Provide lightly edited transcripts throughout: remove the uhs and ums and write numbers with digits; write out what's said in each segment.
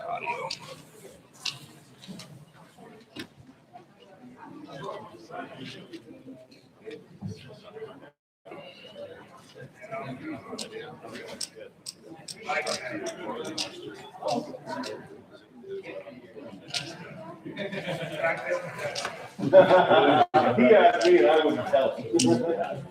Audio. He asked me, and I wouldn't tell him.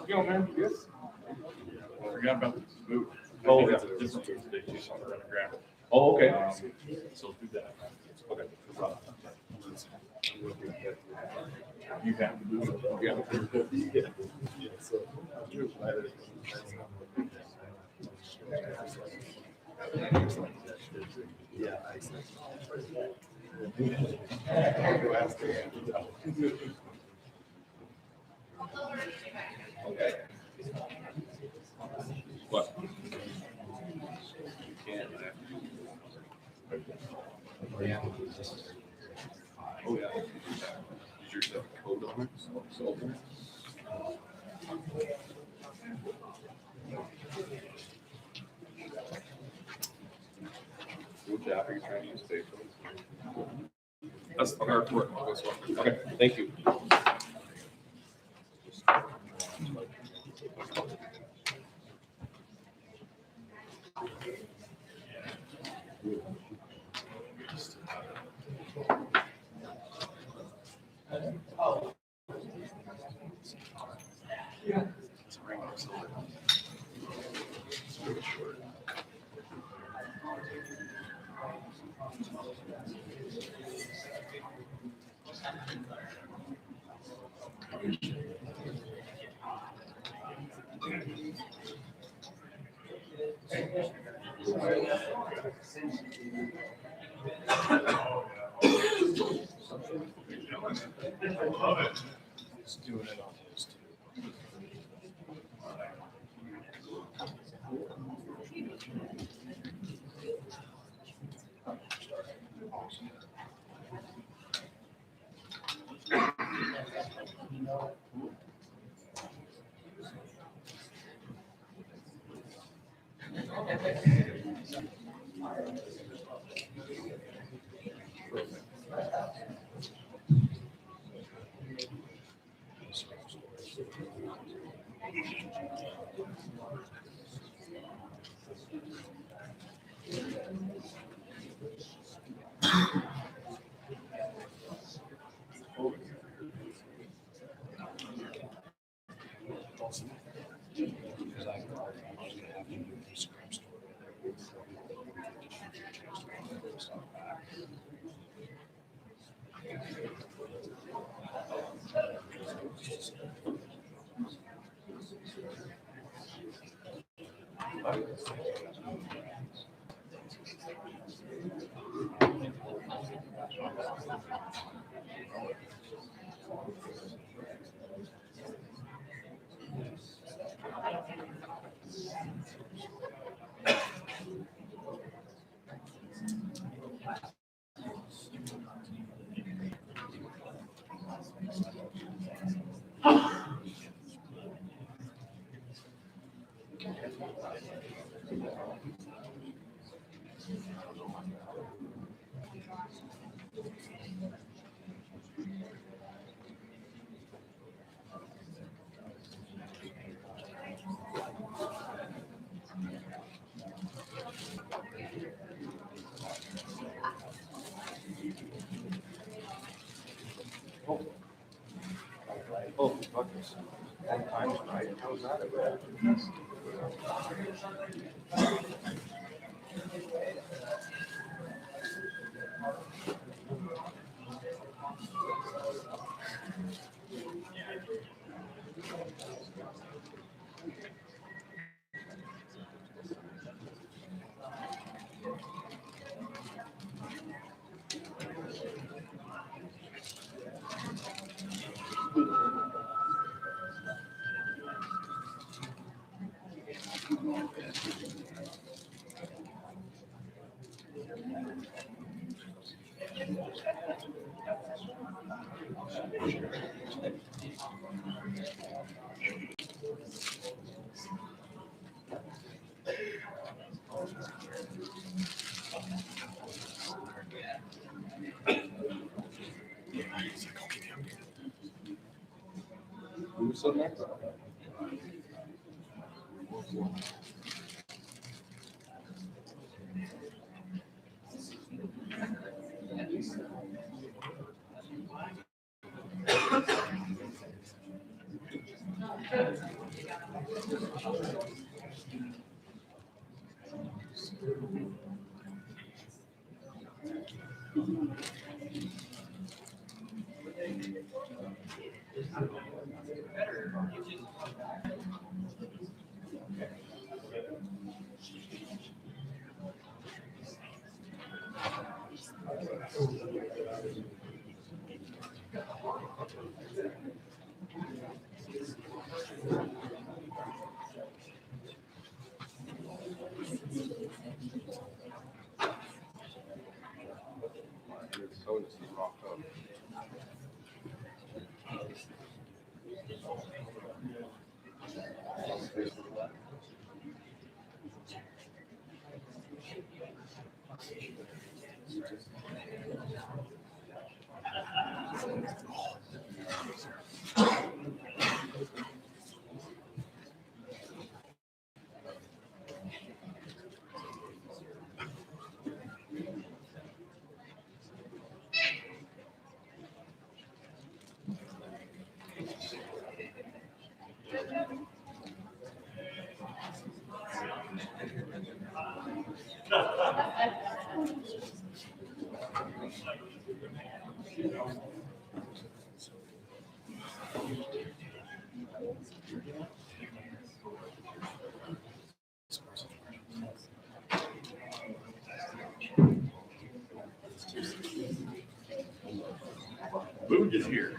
Yo, man, yes. I forgot about the boot. Oh, that's a different boot today. She's on the ground. Oh, okay. So do that. Okay. You have to do it. Yeah. Yeah. Okay. What? You can't. Oh, yeah. Is your stuff code on it? So, which app are you trying to use? That's the hard work. Okay, thank you. Just doing it on his too. Oh, fuck this. 10 times right. How's that? Who's up next? Food is here.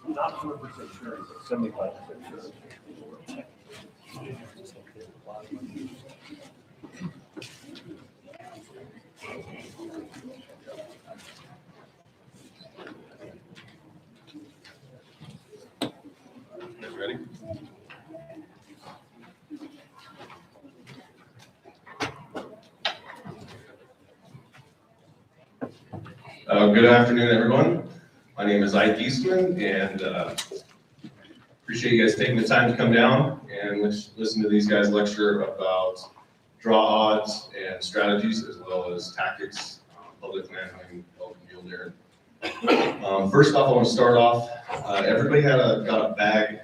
Not 100% sure, but 75% sure. Ready? Good afternoon, everyone. My name is Eastman, and appreciate you guys taking the time to come down and listen to these guys lecture about draw odds and strategies, as well as tactics, public land hunting, elk and mule deer. First off, I want to start off. Everybody got a bag,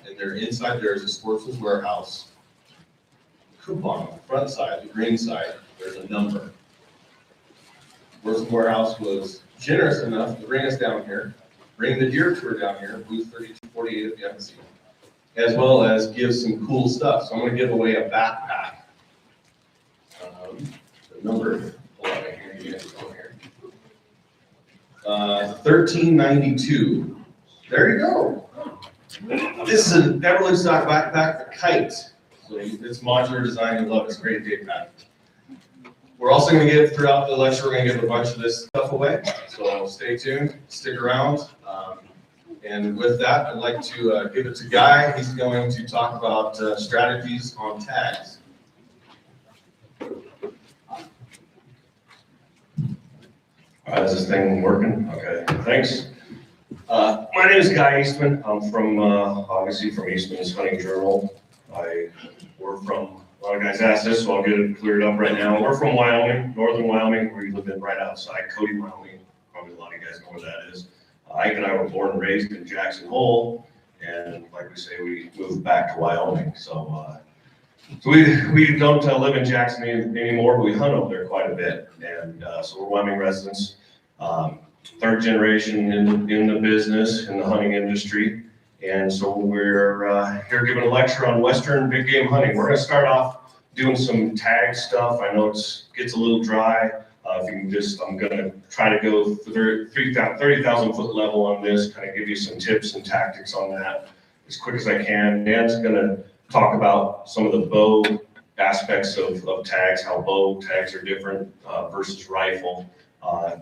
and they're inside. There's a Sportsman's Warehouse coupon on the front side, the green side. There's a number. Sportsman's Warehouse was generous enough to bring us down here, bring the deer tour down here, booth 3248 if you haven't seen it, as well as give some cool stuff. So I'm going to give away a backpack. The number, hold on here, you guys go here. $13.92. There you go. This is an Everly stock backpack, the Kite. So it's modular design, you love it. It's a great day pack. We're also going to give, throughout the lecture, we're going to give a bunch of this stuff away. So stay tuned, stick around. And with that, I'd like to give it to Guy. He's going to talk about strategies on tags. Is this thing working? Okay, thanks. My name is Guy Eastman. I'm from, obviously from Eastman's Hunting Journal. We're from, a lot of guys asked this, so I'll get it cleared up right now. We're from Wyoming, northern Wyoming. We live in right outside Cody, Wyoming. Probably a lot of you guys know where that is. Ike and I were born and raised in Jackson Hole, and like we say, we moved back to Wyoming. So we don't live in Jackson anymore, but we hunt over there quite a bit. And so we're Wyoming residents, third generation in the business, in the hunting industry. And so we're here giving a lecture on Western big game hunting. We're going to start off doing some tag stuff. I know it gets a little dry. If you can just, I'm gonna try to go for 30,000 foot level on this, kind of give you some tips and tactics on that as quick as I can. Dan's gonna talk about some of the bow aspects of tags, how bow tags are different versus rifle.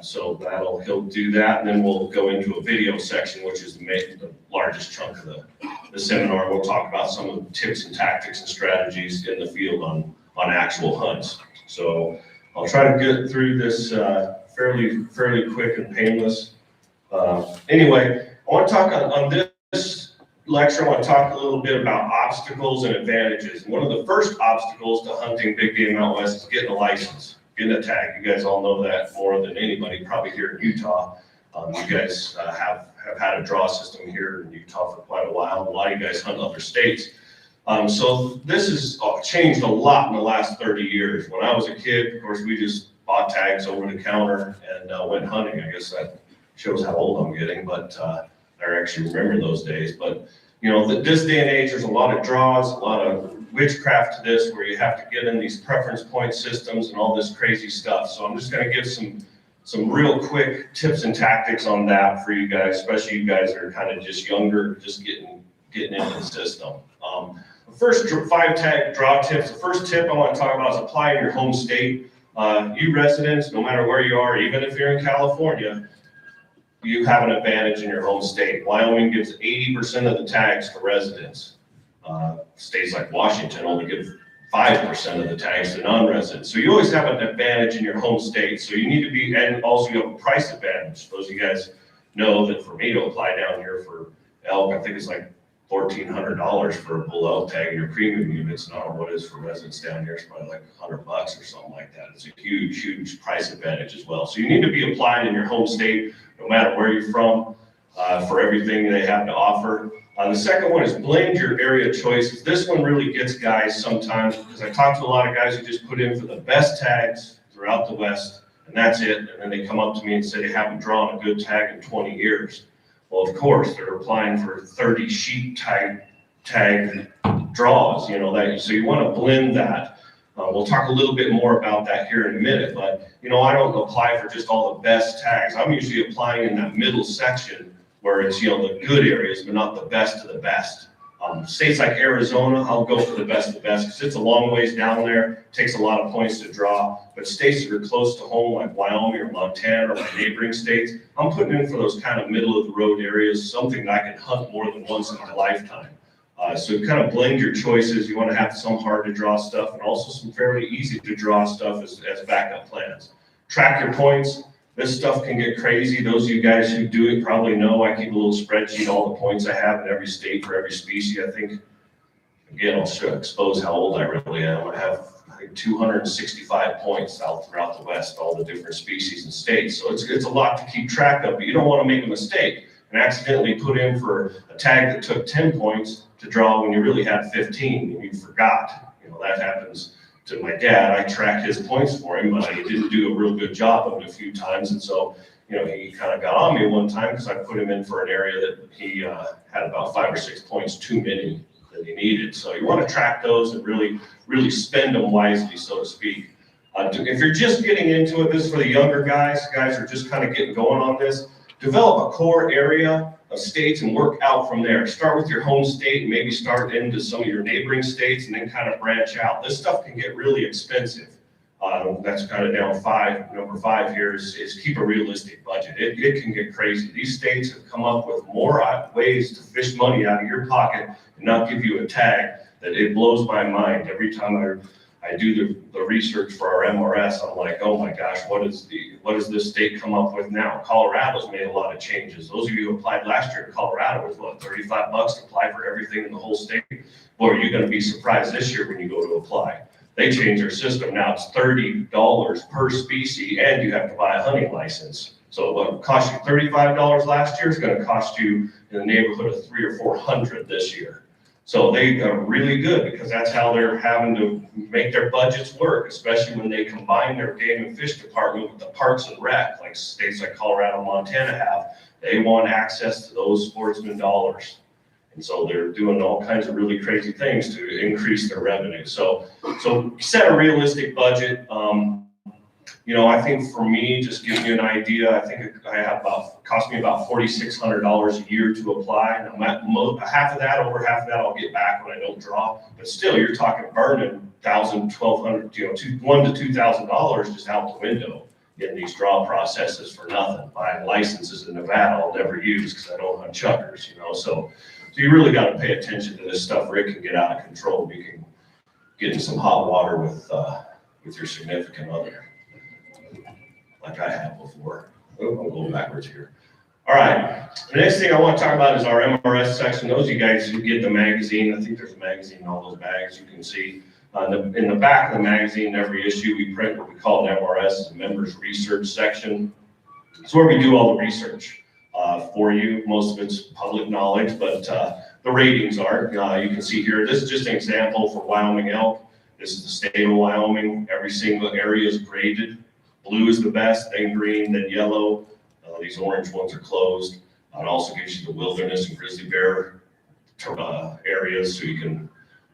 So he'll do that, and then we'll go into a video section, which is the largest chunk of the seminar. We'll talk about some of the tips and tactics and strategies in the field on actual hunts. So I'll try to get through this fairly quick and painless. Anyway, I want to talk on this lecture. I want to talk a little bit about obstacles and advantages. And one of the first obstacles to hunting big game out west is getting a license, getting a tag. You guys all know that more than anybody probably here in Utah. You guys have had a draw system here in Utah for quite a while. A lot of you guys hunt other states. So this has changed a lot in the last 30 years. When I was a kid, of course, we just bought tags over the counter and went hunting. I guess that shows how old I'm getting, but I actually remember those days. But you know, this day and age, there's a lot of draws, a lot of witchcraft to this, where you have to get in these preference point systems and all this crazy stuff. So I'm just going to give some real quick tips and tactics on that for you guys, especially you guys that are kind of just younger, just getting into the system. The first 5 tag draw tips. The first tip I want to talk about is apply in your home state. You residents, no matter where you are, even if you're in California, you have an advantage in your home state. Wyoming gives 80% of the tags to residents. States like Washington only give 5% of the tags to non-residents. So you always have an advantage in your home state. So you need to be, and also you have a price advantage. Those of you guys know that for me to apply down here for elk, I think it's like $1,400 for a bull elk tag in your premium units. Not what it is for residents down here. It's probably like $100 or something like that. It's a huge price advantage as well. So you need to be applying in your home state, no matter where you're from, for everything they have to offer. The second one is blend your area choices. This one really gets guys sometimes, because I talk to a lot of guys who just put in for the best tags throughout the West, and that's it. And then they come up to me and say they haven't drawn a good tag in 20 years. Well, of course, they're applying for 30 sheep tag draws, you know, that. So you want to blend that. We'll talk a little bit more about that here in a minute, but you know, I don't apply for just all the best tags. I'm usually applying in that middle section where it's, you know, the good areas, but not the best of the best. States like Arizona, I'll go for the best of the best because it's a long ways down there, takes a lot of points to draw. But states that are close to home, like Wyoming or Montana or my neighboring states, I'm putting in for those kind of middle of the road areas, something that I can hunt more than once in my lifetime. So kind of blend your choices. You want to have some hard to draw stuff and also some fairly easy to draw stuff as backup plans. Track your points. This stuff can get crazy. Those of you guys who do it probably know I keep a little spreadsheet, all the points I have in every state for every species. I think, again, I'll expose how old I really am. I have, I think, 265 points out throughout the West, all the different species and states. So it's a lot to keep track of, but you don't want to make a mistake and accidentally put in for a tag that took 10 points to draw when you really had 15 and you forgot. You know, that happens to my dad. I tracked his points for him, but he didn't do a real good job of it a few times. And so, you know, he kind of got on me one time because I put him in for an area that he had about 5 or 6 points too many that he needed. So you want to track those and really spend them wisely, so to speak. If you're just getting into it, this is for the younger guys who are just kind of getting going on this. Develop a core area of states and work out from there. Start with your home state and maybe start into some of your neighboring states and then kind of branch out. This stuff can get really expensive. That's kind of down 5. Number 5 here is keep a realistic budget. It can get crazy. These states have come up with more ways to fish money out of your pocket and not give you a tag that it blows my mind. Every time I do the research for our MRS, I'm like, oh my gosh, what does this state come up with now? Colorado's made a lot of changes. Those of you who applied last year in Colorado was what, $35 to apply for everything in the whole state? Boy, are you going to be surprised this year when you go to apply. They changed their system. Now it's $30 per species and you have to buy a hunting license. So what cost you $35 last year is going to cost you in the neighborhood of $300 or $400 this year. So they are really good because that's how they're having to make their budgets work, especially when they combine their game and fish department with the parks and rec, like states like Colorado and Montana have. They want access to those sportsman dollars. And so they're doing all kinds of really crazy things to increase their revenue. So set a realistic budget. You I think for me, just giving you an idea, I think cost me about $4,600 a year to apply. Now, half of that, over half of that, I'll get back when I don't draw. But still, you're talking burning $1,000, $1,200, $1,000 to $2,000 just out the window in these draw processes for nothing. Buying licenses in Nevada, I'll never use because I don't hunt chuckers. So you really got to pay attention to this stuff, or it can get out of control. You can get in some hot water with your significant other, like I have before. Oh, I'm going backwards here. All right, the next thing I want to talk about is our MRS section. Those of you guys who get the magazine, I think there's a magazine in all those bags, you can see. In the back of the magazine, every issue we print what we call an MRS, is a members research section. It's where we do all the research for you. Most of it's public knowledge, but the ratings are. You can see here, this is just an example for Wyoming elk. This is the state of Wyoming. Every single area is graded. Blue is the best, then green, then yellow. These orange ones are closed. It also gives you the wilderness and grizzly bear areas, so you can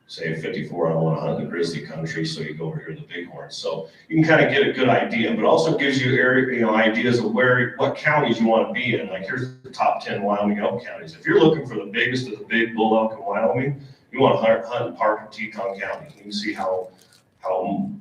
say 54, I don't want to hunt in the grizzly country, so you go over here to the bighorns. So you can kind of get a good idea, but also gives you ideas of what counties you want to be in. Like here's the top 10 Wyoming elk counties. If you're looking for the biggest of the big bull elk in Wyoming, you want to hunt in Park and Teton County. You can see how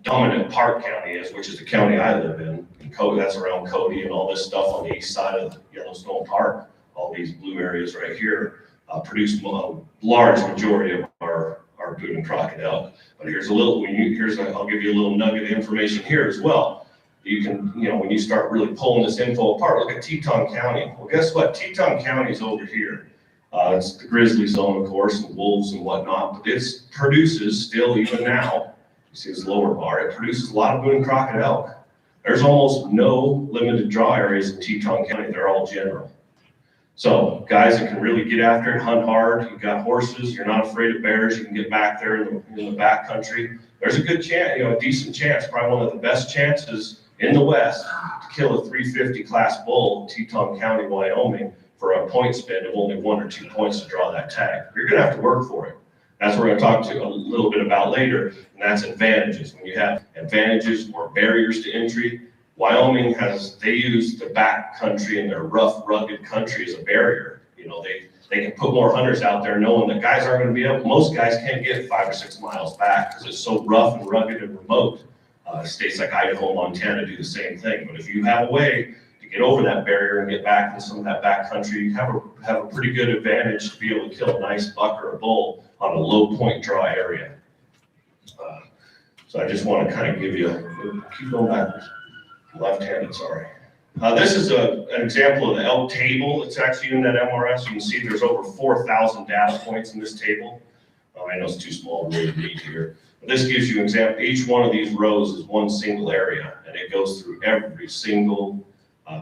dominant Park County is, which is the county I live in. And Quota, that's around Cody and all this stuff on the east side of Yellowstone Park. All these blue areas right here produce a large majority of our boot and crockett elk. But here's I'll give you a little nugget of information here as well. You can, when you start really pulling this info apart, look at Teton County. Well, guess what? Teton County is over here. It's the grizzly zone, of course, and wolves and whatnot, but it produces still, even now, you see this lower bar, it produces a lot of boot and crockett elk. There's almost no limited draw areas in Teton County. They're all general. So guys that can really get after it, hunt hard, you've got horses, you're not afraid of bears, you can get back there in the back country. There's a good chance, a decent chance, probably one of the best chances in the West to kill a 350 class bull in Teton County, Wyoming for a point spend of only 1 or 2 points to draw that tag. You're gonna have to work for it. That's what we're gonna talk to a little bit about later, and that's advantages. When you have advantages or barriers to entry, Wyoming they use the back country and their rough, rugged country as a barrier. They can put more hunters out there knowing that guys aren't going to be able, most guys can't get 5 or 6 miles back because it's so rough and rugged and remote. States like Idaho, Montana do the same thing. But if you have a way to get over that barrier and get back into some of that back country, you have a pretty good advantage to be able to kill a nice buck or a bull on a low point draw area. So I just want to kind of give you, keep going backwards. Left-handed, sorry. This is an example of the elk table. It's actually in that MRS. You can see there's over 4,000 data points in this table. I know it's too small to really read here. But this gives you an example. Each one of these rows is one single area, and it goes through every single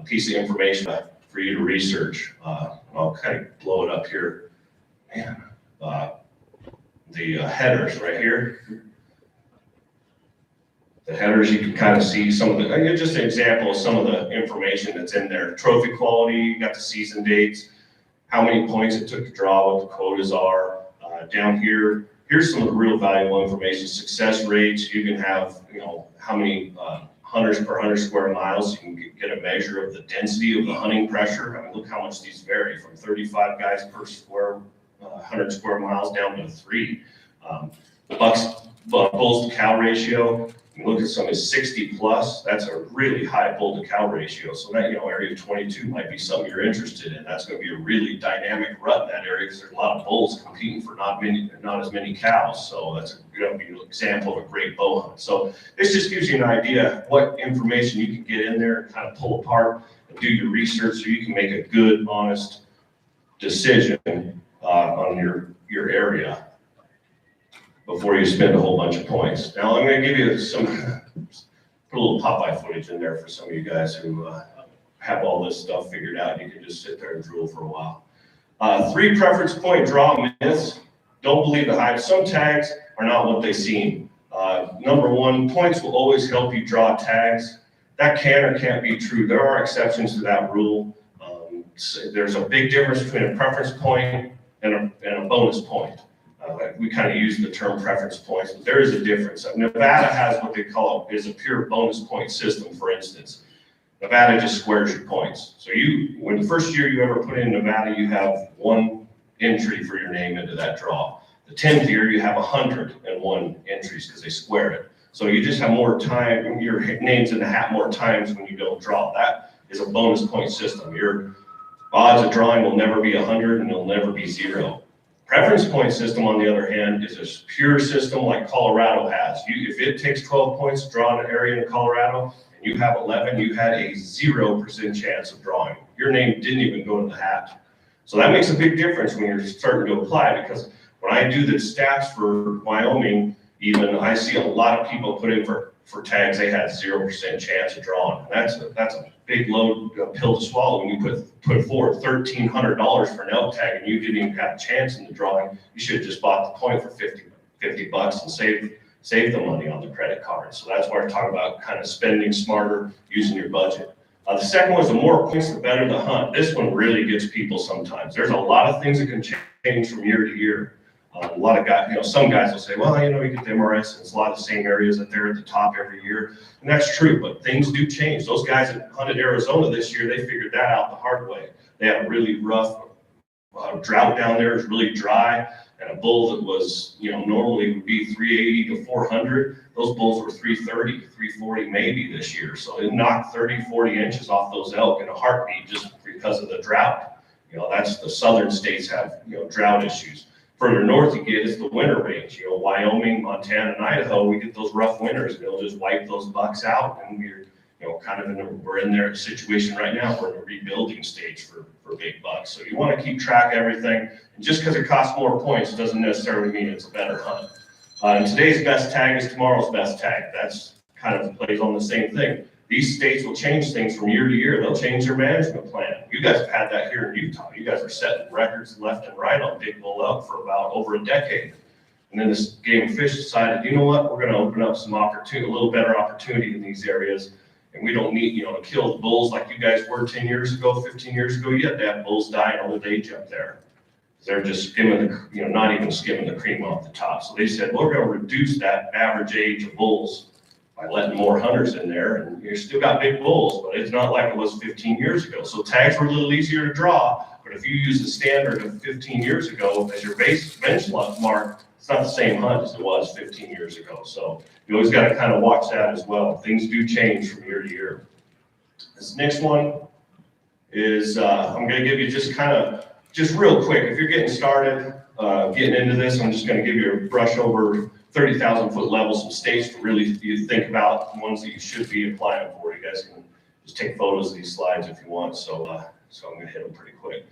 piece of information for you to research. I'll kind of blow it up here. Man, the headers right here. The headers, you can kind of see some of just an example of some of the information that's in there. Trophy quality, you got the season dates, how many points it took to draw, what the quotas are. Down here, here's some of the real valuable information. Success rates, you can have, how many hunters per 100 square miles. You can get a measure of the density of the hunting pressure. I mean, look how much these vary, from 35 guys per square 100 square miles down to 3. Bulls to cow ratio. You look at something 60 plus, that's a really high bull to cow ratio. So that, area 22 might be something you're interested in. That's going to be a really dynamic rut in that area because there's a lot of bulls competing for not as many cows. So that's going to be an example of a great bow hunt. So this just gives you an idea what information you can get in there and kind of pull apart and do your research so you can make a good, honest decision on your area before you spend a whole bunch of points. Now I'm going to give you put a little Popeye footage in there for some of you guys who have all this stuff figured out. You can just sit there and drool for a while. 3 preference point draw myths. Don't believe the hype. Some tags are not what they seem. Number 1, points will always help you draw tags. That can or can't be true. There are exceptions to that rule. There's a big difference between a preference point and a bonus point. We kind of use the term preference points, but there is a difference. Nevada has what they call is a pure bonus point system, for instance. Nevada just squares your points. So when the first year you ever put in Nevada, you have 1 entry for your name into that draw. The 10th year, you have 101 entries because they square it. So you just have more time, your name's in the hat more times when you don't draw. That is a bonus point system. Your odds of drawing will never be 100 and it'll never be 0. Preference point system, on the other hand, is a pure system like Colorado has. If it takes 12 points to draw an area in Colorado, and you have 11, you had a 0% chance of drawing. Your name didn't even go in the hat. So that makes a big difference when you're starting to apply, because when I do the stats for Wyoming, even I see a lot of people put in for tags they had 0% chance of drawing. That's a big load pill to swallow when you put forward $1,300 for an elk tag and you didn't even have a chance in the drawing. You should have just bought the point for 50 bucks and save the money on the credit card. So that's why I talk about kind of spending smarter, using your budget. The second one is the more points, the better the hunt. This one really gets people sometimes. There's a lot of things that can change from year to year. A lot of guys, some guys will say, well, you get the MRS, and it's a lot of the same areas that they're at the top every year. And that's true, but things do change. Those guys that hunted Arizona this year, they figured that out the hard way. They had a really rough drought down there. It was really dry. And a bull that was, normally would be 380 to 400. Those bulls were 330, 340 maybe this year. So it knocked 30, 40 inches off those elk in a heartbeat just because of the drought. That's the southern states have, drought issues. Further north you get is the winter range. Wyoming, Montana, and Idaho, we get those rough winters. They'll just wipe those bucks out, and we're, we're in their situation right now. We're in a rebuilding stage for big bucks. So you want to keep track of everything. And just because it costs more points doesn't necessarily mean it's a better hunt. And today's best tag is tomorrow's best tag. That's kind of plays on the same thing. These states will change things from year to year. They'll change their management plan. You guys have had that here in Utah. You guys are setting records left and right on big bull elk for about over a decade. And then this Game and Fish decided, you know what, we're going to open up some opportunity, a little better opportunity in these areas. And we don't need, to kill the bulls like you guys were 10 years ago, 15 years ago. You had to have bulls die in old age up there. They're just skimming not even skimming the cream off the top. So they said, well, we're going to reduce that average age of bulls by letting more hunters in there, and you still got big bulls, but it's not like it was 15 years ago. So tags were a little easier to draw, but if you use the standard of 15 years ago as your bench mark, it's not the same hunt as it was 15 years ago. So you always got to kind of watch that as well. Things do change from year to year. This next one is, I'm going to give you just real quick, if you're getting started, getting into this, I'm just going to give you a brush over 30,000 foot level, some states to really you think about, the ones that you should be applying for. You guys can just take photos of these slides if you want. So I'm going to hit them pretty quick.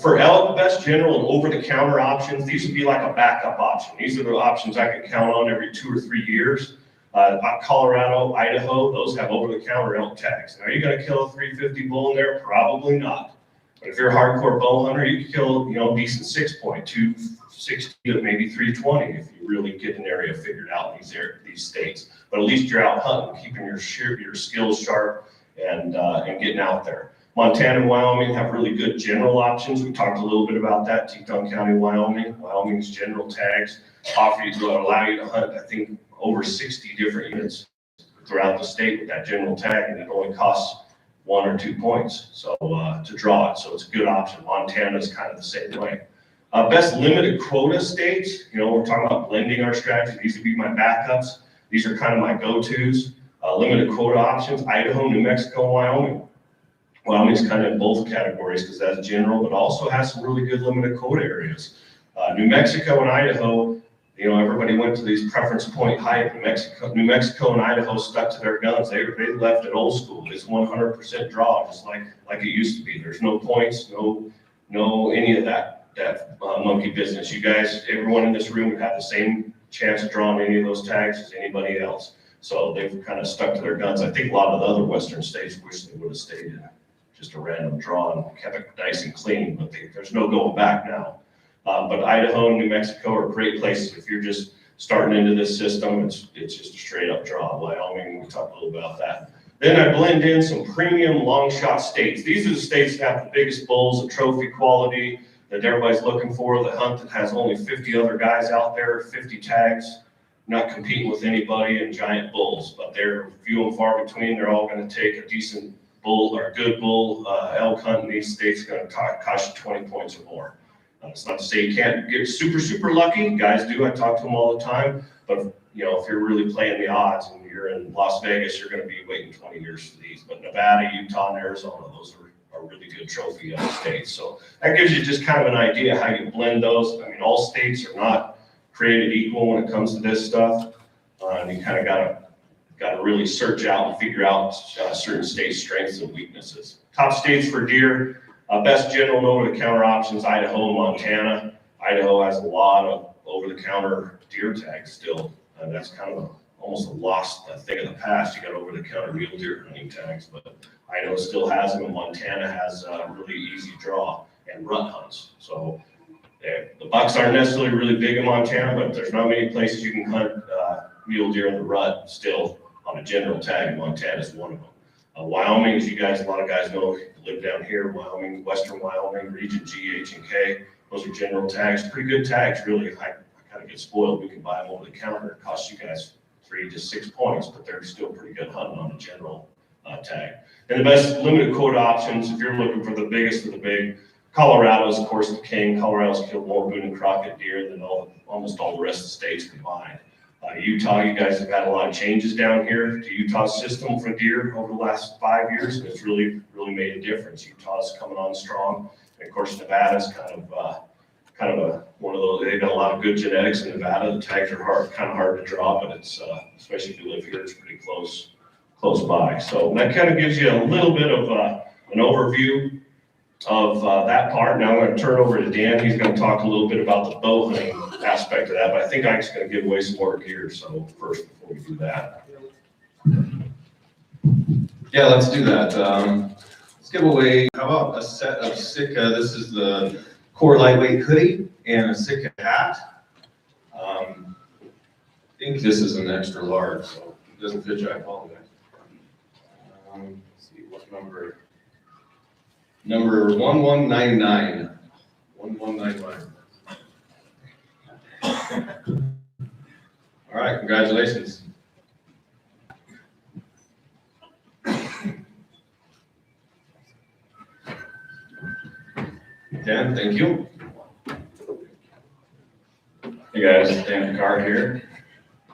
For elk, best general and over-the-counter options, these would be like a backup option. These are the options I can count on every 2 or 3 years. Colorado, Idaho, those have over-the-counter elk tags. Now, are you going to kill a 350 bull in there? Probably not. But if you're a hardcore bow hunter, you can kill, a decent 6-point, 260 to maybe 320 if you really get an area figured out in these states. But at least you're out hunting, keeping your skills sharp and getting out there. Montana and Wyoming have really good general options. We talked a little bit about that. Teton County, Wyoming. Wyoming's general tags allow you to hunt, I think, over 60 different units throughout the state with that general tag, and it only costs 1 or 2 points to draw it. So it's a good option. Montana is kind of the same way. Best limited quota states, we're talking about blending our strategy. These would be my backups. These are kind of my go-tos. Limited quota options, Idaho, New Mexico, and Wyoming. Wyoming's kind of in both categories because that's general, but also has some really good limited quota areas. New Mexico and Idaho, everybody went to these preference point hype. New Mexico and Idaho stuck to their guns. They left it old school. It's 100% draw, just like it used to be. There's no points, no any of that monkey business. You guys, everyone in this room would have the same chance of drawing any of those tags as anybody else. So they've kind of stuck to their guns. I think a lot of the other Western states wish they would have stayed in just a random draw and kept it nice and clean, but there's no going back now. But Idaho and New Mexico are great places if you're just starting into this system. It's just a straight up draw. Wyoming, we talked a little about that. Then I blend in some premium long shot states. These are the states that have the biggest bulls, the trophy quality, that everybody's looking for, the hunt that has only 50 other guys out there, 50 tags, not competing with anybody in giant bulls, but they're few and far between. They're all going to take a decent bull or a good bull. Elk hunt in these states is going to cost you 20 points or more. It's not to say you can't get super lucky. Guys do. I talk to them all the time. But you know, if you're really playing the odds and you're in Las Vegas, you're going to be waiting 20 years for these. But Nevada, Utah, and Arizona, those are really good trophy states. So that gives you just kind of an idea how you blend those. I mean, all states are not created equal when it comes to this stuff. And you kind of got to really search out and figure out certain states' strengths and weaknesses. Top states for deer, best general and over-the-counter options, Idaho and Montana. Idaho has a lot of over-the-counter deer tags still. That's kind of almost a lost thing of the past. You got over-the-counter mule deer hunting tags, but Idaho still has them, and Montana has a really easy draw and rut hunts. So the bucks aren't necessarily really big in Montana, but there's not many places you can hunt mule deer in the rut still on a general tag. Montana is one of them. Wyoming, as you guys, a lot of guys know, live down here, Wyoming, Western Wyoming, region G, H, and K. Those are general tags, pretty good tags, really. I kind of get spoiled. We can buy them over the counter. It costs you guys 3 to 6 points, but they're still pretty good hunting on a general tag. And the best limited quota options, if you're looking for the biggest of the big, Colorado's, of course, the king. Colorado's killed more Boone and Crockett deer than almost all the rest of the states combined. Utah, you guys have had a lot of changes down here to Utah's system for deer over the last 5 years, and it's really made a difference. Utah's coming on strong, and of course Nevada's kind of one of those. They've got a lot of good genetics in Nevada. The tags are kind of hard to draw, but it's especially if you live here, it's pretty close by. So that kind of gives you a little bit of an overview of that part. Now I'm going to turn over to Dan. He's going to talk a little bit about the bow hunting aspect of that, but I think I'm just going to give away some more gear. So first, before we do that. Yeah, let's do that. Let's give away, how about a set of Sitka? This is the Core Lightweight Hoodie and a Sitka hat. I think this is an extra large, so if it doesn't fit you, I apologize. Let's see, what number? Number 1199. 1199. All right, congratulations. Dan, thank you. Hey guys, Dan Pickar here.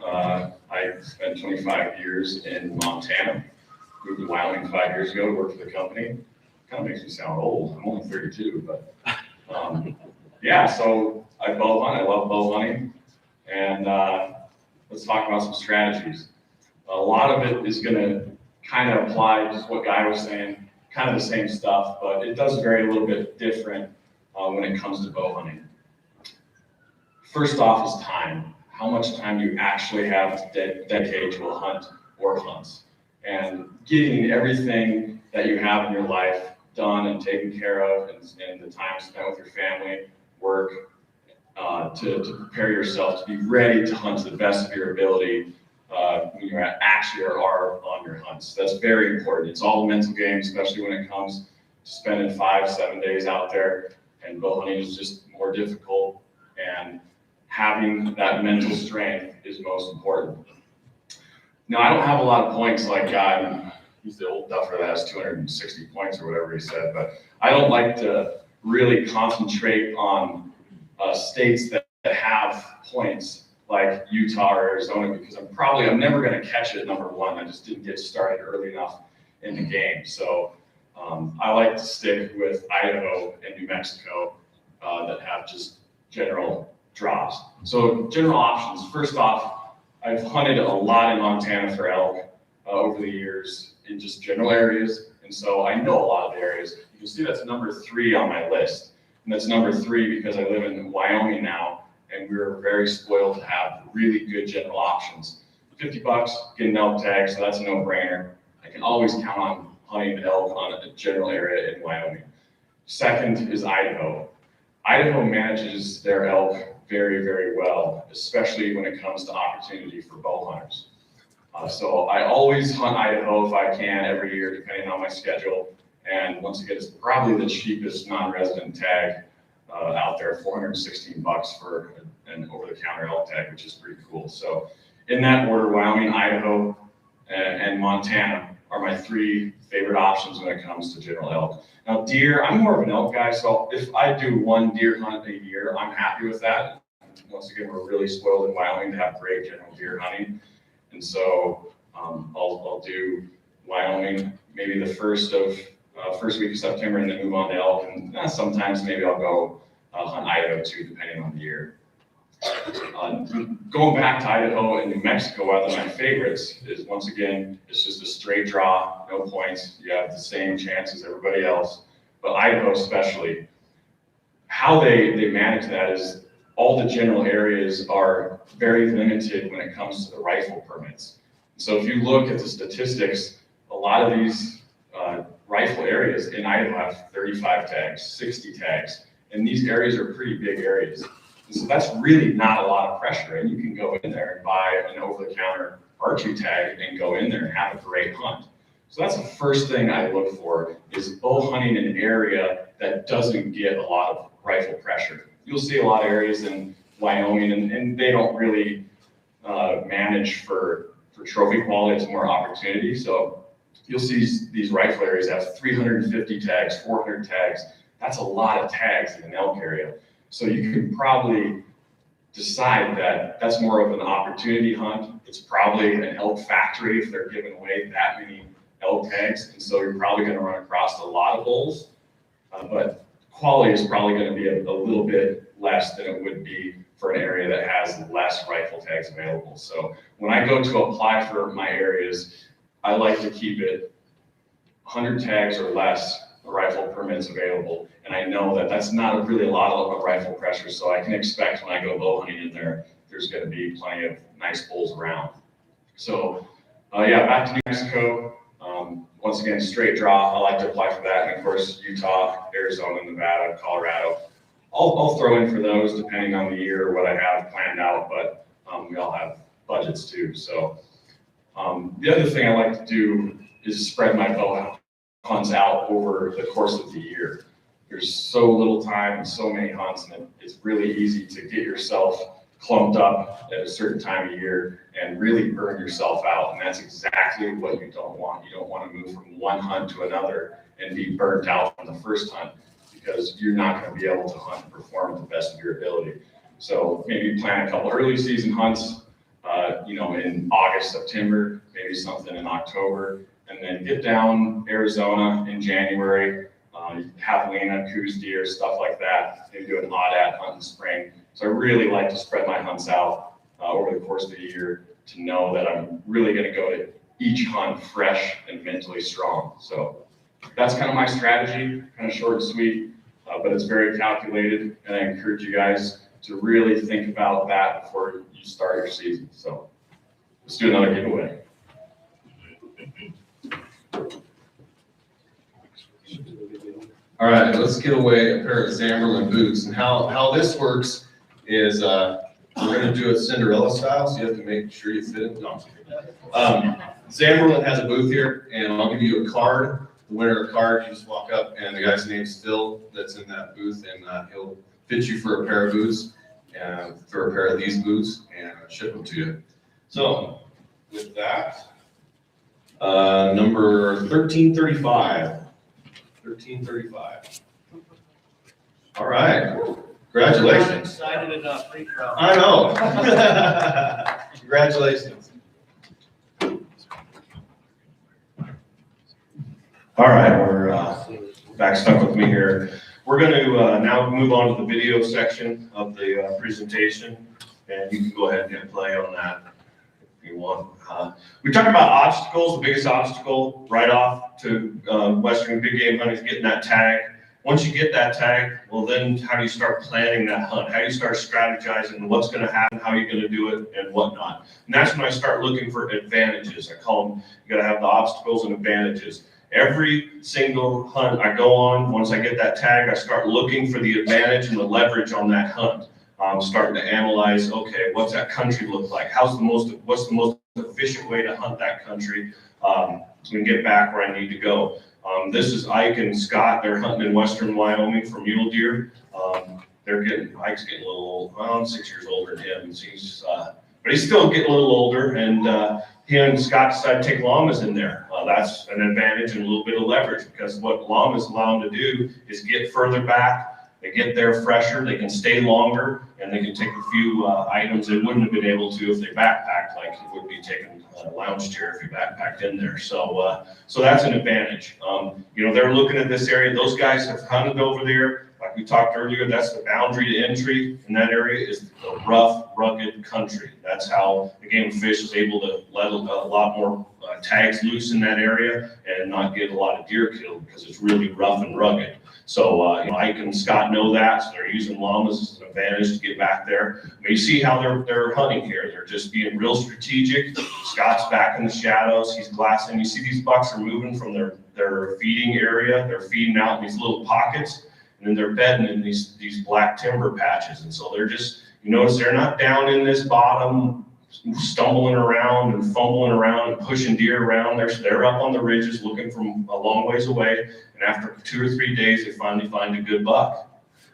I spent 25 years in Montana. Moved to Wyoming 5 years ago to work for the company. Kind of makes me sound old. I'm only 32, but yeah. So I bow hunt. I love bow hunting, and let's talk about some strategies. A lot of it is going to kind of apply just what Guy was saying, kind of the same stuff, but it does vary a little bit different when it comes to bow hunting. First off is time. How much time do you actually have to dedicate to a hunt or hunts? And getting everything that you have in your life done and taken care of, and the time spent with your family, work, to prepare yourself to be ready to hunt to the best of your ability when you actually are on your hunts. That's very important. It's all a mental game, especially when it comes to spending 5-7 days out there, and bow hunting is just more difficult, and having that mental strength is most important. Now, I don't have a lot of points like Guy. He's the old duffer that has 260 points or whatever he said, but I don't like to really concentrate on states that have points like Utah or Arizona, because I'm never going to catch it at number one. I just didn't get started early enough in the game. So I like to stick with Idaho and New Mexico that have just general draws. So general options. First off, I've hunted a lot in Montana for elk over the years in just general areas, and so I know a lot of the areas. You can see that's number 3 on my list, and that's number 3 because I live in Wyoming now, and we're very spoiled to have really good general options. $50, get an elk tag, so that's a no-brainer. I can always count on hunting elk on a general area in Wyoming. Second is Idaho. Idaho manages their elk very well, especially when it comes to opportunity for bow hunters. So I always hunt Idaho if I can every year, depending on my schedule. And once again, it's probably the cheapest non-resident tag out there, $416 for an over-the-counter elk tag, which is pretty cool. So in that order, Wyoming, Idaho, and Montana are my 3 favorite options when it comes to general elk. Now deer, I'm more of an elk guy, so if I do 1 deer hunt a year, I'm happy with that. Once again, we're really spoiled in Wyoming to have great general deer hunting. And so I'll do Wyoming, maybe the first week of September, and then move on to elk. And sometimes maybe I'll go hunt Idaho too, depending on the year. Going back to Idaho and New Mexico, one of my favorites is, once again, it's just a straight draw, no points. You have the same chance as everybody else, but Idaho especially, how they manage that is all the general areas are very limited when it comes to the rifle permits. So if you look at the statistics, a lot of these rifle areas in Idaho have 35 tags, 60 tags, and these areas are pretty big areas. And so that's really not a lot of pressure, and you can go in there and buy an over-the-counter archery tag and go in there and have a great hunt. So that's the first thing I look for, is bow hunting in an area that doesn't get a lot of rifle pressure. You'll see a lot of areas in Wyoming, and they don't really manage for trophy quality. It's more opportunity. So you'll see these rifle areas have 350 tags, 400 tags. That's a lot of tags in an elk area. So you can probably decide that that's more of an opportunity hunt. It's probably an elk factory if they're giving away that many elk tags. And so you're probably going to run across a lot of bulls, but quality is probably going to be a little bit less than it would be for an area that has less rifle tags available. So when I go to apply for my areas, I like to keep it 100 tags or less, the rifle permits available. And I know that that's not really a lot of rifle pressure, so I can expect when I go bow hunting in there, there's going to be plenty of nice bulls around. So yeah, back to New Mexico. Once again, straight draw. I like to apply for that. And of course, Utah, Arizona, Nevada, Colorado. I'll throw in for those depending on the year or what I have planned out, but we all have budgets too. So the other thing I like to do is spread my bow hunts out over the course of the year. There's so little time and so many hunts, and it's really easy to get yourself clumped up at a certain time of year and really burn yourself out. And that's exactly what you don't want. You don't want to move from one hunt to another and be burnt out from the first hunt, because you're not going to be able to hunt and perform at the best of your ability. So maybe plan a couple early season hunts, in August, September, maybe something in October, and then get down Arizona in January, javelina, coos deer, stuff like that. Maybe do an odd-at hunt in spring. So I really like to spread my hunts out over the course of the year to know that I'm really going to go to each hunt fresh and mentally strong. So that's kind of my strategy, kind of short and sweet, but it's very calculated, and I encourage you guys to really think about that before you start your season. So let's do another giveaway. All right, let's give away a pair of Zamberlan boots. And how this works is we're going to do it Cinderella style, so you have to make sure you fit it. No, I'm just kidding. Zamberlan has a booth here, and I'll give you a card. The winner of the card, you just walk up, and the guy's name's Phil that's in that booth, and he'll fit you for a pair of boots, and for a pair of these boots, and ship them to you. So with that, number 1335. 1335. All right. Congratulations. I'm excited enough. I know. Congratulations. All right, we're back stuck with me here. We're going to now move on to the video section of the presentation, and you can go ahead and hit play on that if you want. We talked about obstacles. The biggest obstacle right off to Western big game hunting is getting that tag. Once you get that tag, well then how do you start planning that hunt? How do you start strategizing what's going to happen, how you're going to do it, and whatnot? And that's when I start looking for advantages. I call them, you got to have the obstacles and advantages. Every single hunt I go on, once I get that tag, I start looking for the advantage and the leverage on that hunt. I'm starting to analyze, okay, what's that country look like? What's the most efficient way to hunt that country so we can get back where I need to go? This is Ike and Scott. They're hunting in western Wyoming for mule deer. Ike's getting a little old, well, I'm 6 years older than him. But he's still getting a little older, and he and Scott decided to take llamas in there. That's an advantage and a little bit of leverage, because what llamas allow them to do is get further back. They get there fresher, they can stay longer, and they can take a few items they wouldn't have been able to if they backpacked, like you would be taking a lounge chair if you backpacked in there. So that's an advantage. They're looking at this area. Those guys have hunted over there. Like we talked earlier, that's the boundary to entry in that area, is the rough, rugged country. That's how the game and fish is able to let a lot more tags loose in that area and not get a lot of deer killed, because it's really rough and rugged. So Ike and Scott know that, so they're using llamas as an advantage to get back there. But you see how they're hunting here. They're just being real strategic. Scott's back in the shadows. He's glassing. You see these bucks are moving from their feeding area. They're feeding out in these little pockets, and then they're bedding in these black timber patches. And so they're just, you notice they're not down in this bottom, stumbling around and fumbling around and pushing deer around. They're up on the ridges looking from a long ways away. And after 2 or 3 days, they finally find a good buck.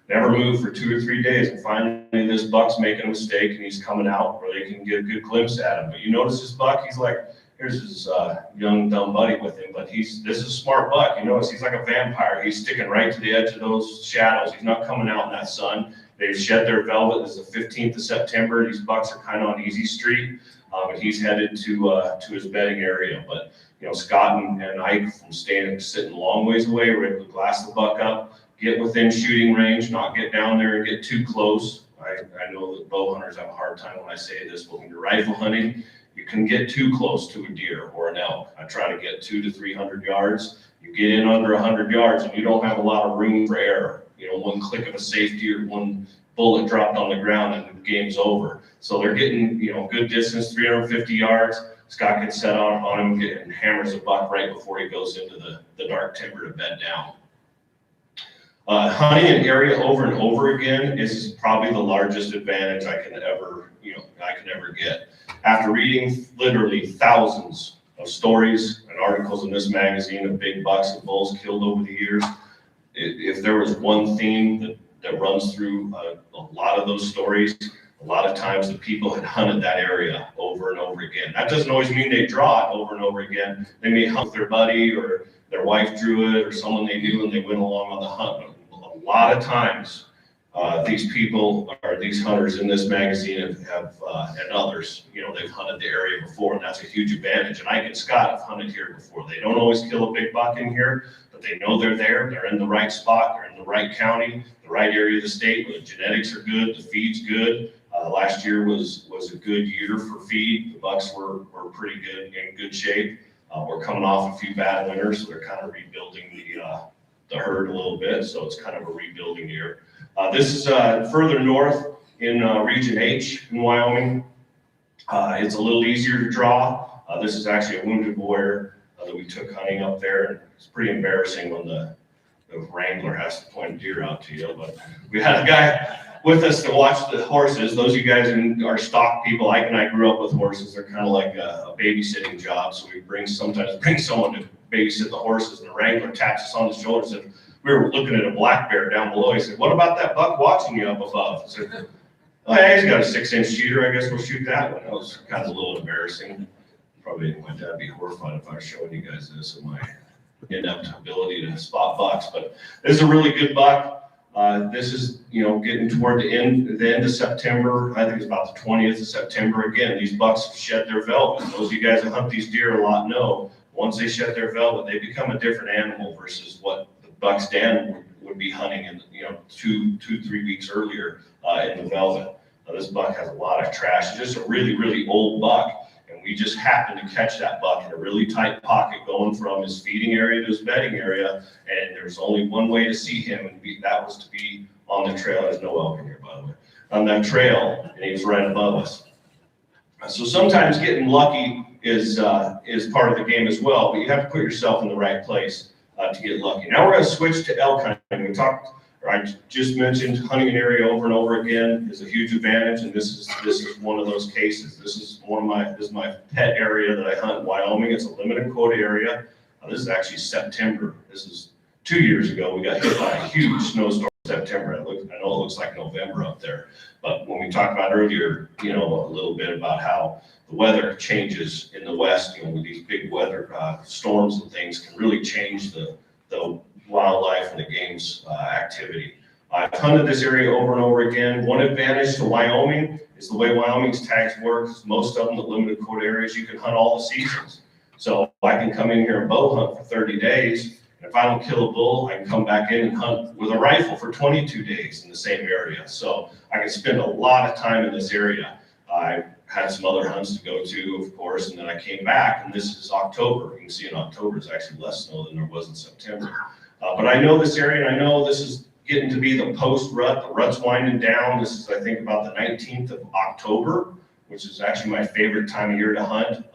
Never move for 2 or 3 days, and finally this buck's making a mistake and he's coming out where they can get a good glimpse at him. But you notice this buck, he's like, here's his young dumb buddy with him, but this is a smart buck. You notice he's like a vampire. He's sticking right to the edge of those shadows. He's not coming out in that sun. They've shed their velvet. This is the 15th of September. These bucks are kind of on easy street, and he's headed to his bedding area. But Scott and Ike, from sitting a long ways away, were able to glass the buck up, get within shooting range, not get down there and get too close. I know that bow hunters have a hard time when I say this, but when you're rifle hunting, you can get too close to a deer or an elk. I try to get 200 to 300 yards. You get in under 100 yards and you don't have a lot of room for error. One click of a safety or one bullet dropped on the ground and the game's over. So they're getting, good distance, 350 yards. Scott gets set on him and hammers a buck right before he goes into the dark timber to bed down. Hunting an area over and over again is probably the largest advantage I can ever get. After reading literally thousands of stories and articles in this magazine of big bucks and bulls killed over the years, if there was one theme that runs through a lot of those stories, a lot of times the people had hunted that area over and over again. That doesn't always mean they draw it over and over again. They may hunt with their buddy or their wife drew it or someone they knew and they went along on the hunt. A lot of times these people or these hunters in this magazine have and others, they've hunted the area before, and that's a huge advantage. And Ike and Scott have hunted here before. They don't always kill a big buck in here, but they know they're there. They're in the right spot. They're in the right county, the right area of the state where the genetics are good, the feed's good. Last year was a good year for feed. The bucks were pretty good, in good shape. We're coming off a few bad winters, so they're kind of rebuilding the herd a little bit. So it's kind of a rebuilding year. This is further north in Region H in Wyoming. It's a little easier to draw. This is actually a wounded warrior that we took hunting up there. It's pretty embarrassing when the wrangler has to point a deer out to you. But we had a guy with us to watch the horses. Those of you guys who are stock people, Ike and I grew up with horses. They're kind of like a babysitting job. So we sometimes bring someone to babysit the horses, and the wrangler taps us on the shoulder and said, we were looking at a black bear down below. He said, what about that buck watching you up above? I said, oh yeah, he's got a 6-inch shooter. I guess we'll shoot that one. That was kind of a little embarrassing. Probably my dad would be horrified if I was showing you guys this and my inept ability to spot bucks. But this is a really good buck. This is, getting toward the end of September. I think it's about the 20th of September. Again, these bucks shed their velvet. Those of you guys that hunt these deer a lot know, once they shed their velvet, they become a different animal versus what the bucks Dan would be hunting in, 2-3 weeks earlier in the velvet. This buck has a lot of trash. It's just a really, really old buck. And we just happened to catch that buck in a really tight pocket going from his feeding area to his bedding area. And there's only one way to see him, and that was to be on the trail. There's no elk in here, by the way. On that trail, and he was right above us. So sometimes getting lucky is part of the game as well, but you have to put yourself in the right place to get lucky. Now we're going to switch to elk hunting. I just mentioned hunting an area over and over again is a huge advantage, and this is one of those cases. This is my pet area that I hunt in Wyoming. It's a limited quota area. This is actually September. This is 2 years ago. We got hit by a huge snowstorm in September. I know it looks like November up there, but when we talked about earlier, you know, a little bit about how the weather changes in the West, you know, with these big weather storms and things can really change the wildlife and the game's activity. I've hunted this area over and over again. One advantage to Wyoming is the way Wyoming's tags work. Most of them, the limited quota areas, you can hunt all the seasons. So I can come in here and bow hunt for 30 days. And if I don't kill a bull, I can come back in and hunt with a rifle for 22 days in the same area. So I can spend a lot of time in this area. I had some other hunts to go to, of course, and then I came back, and this is October. You can see in October, it's actually less snow than there was in September. But I know this area, and I know this is getting to be the post-rut. The rut's winding down. This is, I think, about the 19th of October, which is actually my favorite time of year to hunt.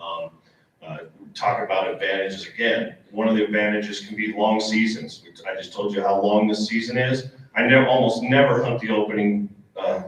Talk about advantages again. One of the advantages can be long seasons. I just told you how long this season is. I almost never hunt the opening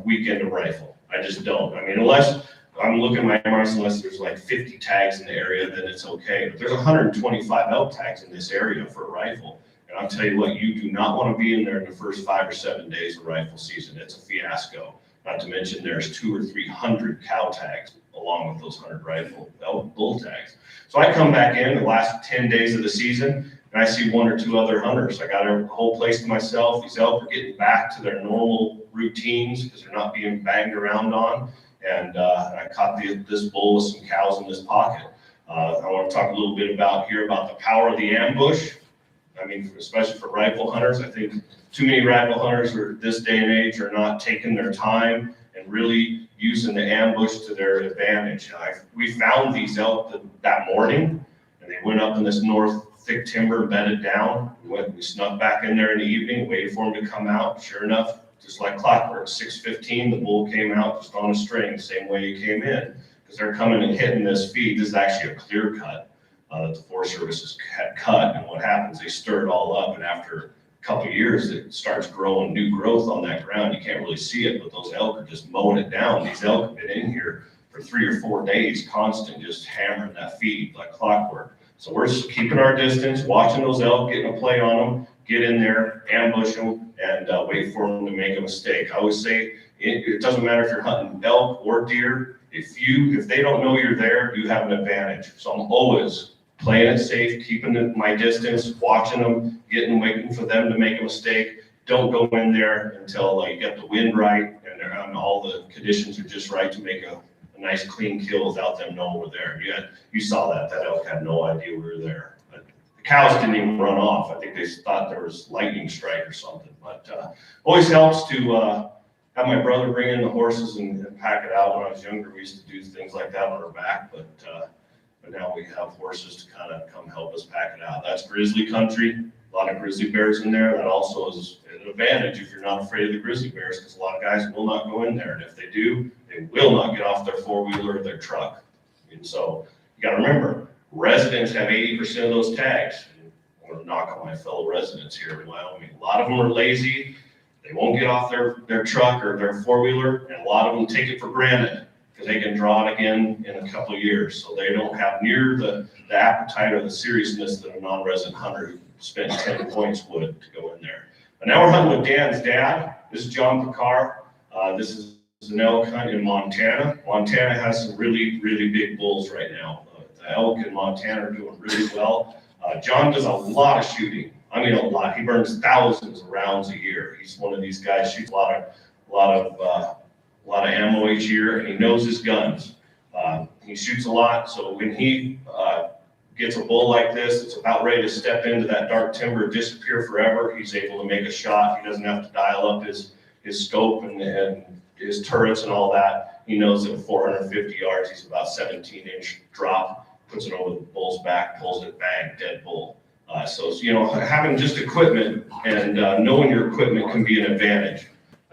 weekend of rifle. I just don't. I mean, unless I'm looking at my MRs, unless there's like 50 tags in the area, then it's okay. But there's 125 elk tags in this area for a rifle. And I'll tell you what, you do not want to be in there in the first 5 or 7 days of rifle season. It's a fiasco. Not to mention there's 200 or 300 cow tags along with those 100 rifle elk bull tags. So I come back in the last 10 days of the season and I see 1 or 2 other hunters. I got a whole place to myself. These elk are getting back to their normal routines because they're not being banged around on. And I caught this bull with some cows in this pocket. I want to talk a little bit about the power of the ambush. I mean, especially for rifle hunters, I think too many rifle hunters this day and age are not taking their time and really using the ambush to their advantage. We found these elk that morning, and they went up in this north thick timber, bedded down. We snuck back in there in the evening, waited for them to come out. Sure enough, just like clockwork, 6:15, the bull came out just on a string, the same way he came in, because they're coming and hitting this feed. This is actually a clear cut that the Forest Service had cut, and what happens, they stir it all up, and after a couple of years, it starts growing new growth on that ground. You can't really see it, but those elk are just mowing it down. These elk have been in here for 3 or 4 days, constant, just hammering that feed like clockwork. So we're just keeping our distance, watching those elk, getting a play on them, get in there, ambush them, and wait for them to make a mistake. I always say, it doesn't matter if you're hunting elk or deer. If they don't know you're there, you have an advantage. So I'm always playing it safe, keeping my distance, watching them, waiting for them to make a mistake. Don't go in there until you get the wind right and all the conditions are just right to make a nice clean kill without them knowing we're there. You saw that elk had no idea we were there. But the cows didn't even run off. I think they thought there was lightning strike or something. But always helps to have my brother bring in the horses and pack it out. When I was younger, we used to do things like that on our back, but now we have horses to kind of come help us pack it out. That's grizzly country, a lot of grizzly bears in there. That also is an advantage if you're not afraid of the grizzly bears, because a lot of guys will not go in there. And if they do, they will not get off their four-wheeler or their truck. And so you got to remember, residents have 80% of those tags. I'm going to knock on my fellow residents here in Wyoming. A lot of them are lazy. They won't get off their truck or their four-wheeler, and a lot of them take it for granted because they can draw it again in a couple of years. So they don't have near the appetite or the seriousness that a non-resident hunter who spent 10 points would to go in there. But now we're hunting with Dan's dad. This is John Pickar. This is an elk hunt in Montana. Montana has some really, really big bulls right now. The elk in Montana are doing really well. John does a lot of shooting. I mean, a lot. He burns thousands of rounds a year. He's one of these guys, shoots a lot of ammo each year, and he knows his guns. He shoots a lot, so when he gets a bull like this, it's about ready to step into that dark timber, disappear forever, he's able to make a shot. He doesn't have to dial up his scope and his turrets and all that. He knows that at 450 yards, he's about 17-inch drop, puts it over the bull's back, pulls it, bang, dead bull. So, having just equipment and knowing your equipment can be an advantage.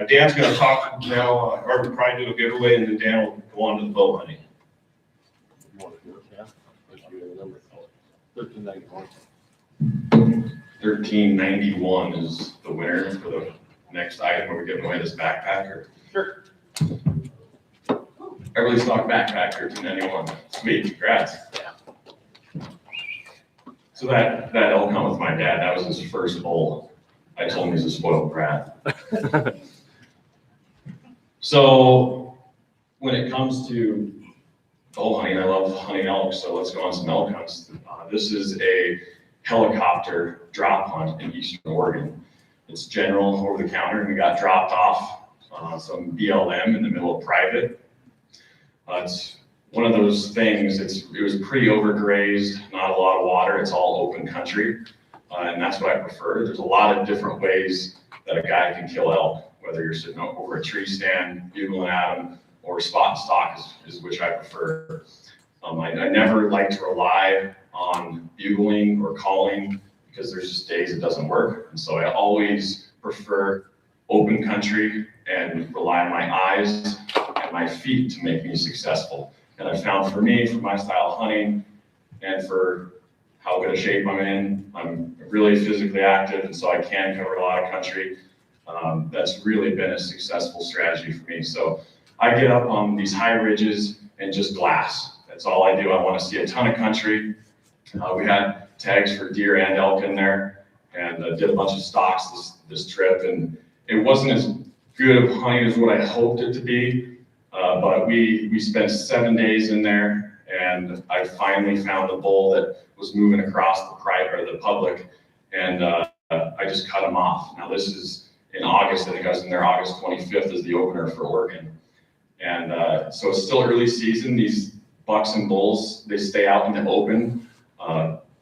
Dan's going to talk now, or we'll probably do a giveaway, and then Dan will go on to the bow hunting. You want to do it? Yeah. Let's give you the number. 1391. 1391 is the winner for the next item where we're giving away this backpacker. Sure. Everly Stock backpack 1391. Sweet, congrats. Yeah. So So that elk hunt with my dad, that was his first bull. I told him he's a spoiled brat. So when it comes to bow hunting, I love hunting elk, so let's go on some elk hunts. This is a helicopter drop hunt in Eastern Oregon. It's general over the counter, and we got dropped off some BLM in the middle of private. It's one of those things, it was pretty overgrazed, not a lot of water, it's all open country, and that's what I prefer. There's a lot of different ways that a guy can kill elk, whether you're sitting over a tree stand, bugling at them, or spot and stock is which I prefer. I never like to rely on bugling or calling because there's just days it doesn't work. And so I always prefer open country and rely on my eyes and my feet to make me successful. And I found for me, for my style of hunting and for how good a shape I'm in, I'm really physically active, and so I can cover a lot of country. That's really been a successful strategy for me. So I get up on these high ridges and just glass. That's all I do. I want to see a ton of country. We had tags for deer and elk in there, and did a bunch of stalks this trip, and it wasn't as good of hunting as what I hoped it to be, but we spent 7 days in there, and I finally found a bull that was moving across the private or the public, and I just cut him off. Now this is in August. I think I was in there August 25th as the opener for Oregon. And so it's still early season. These bucks and bulls, they stay out in the open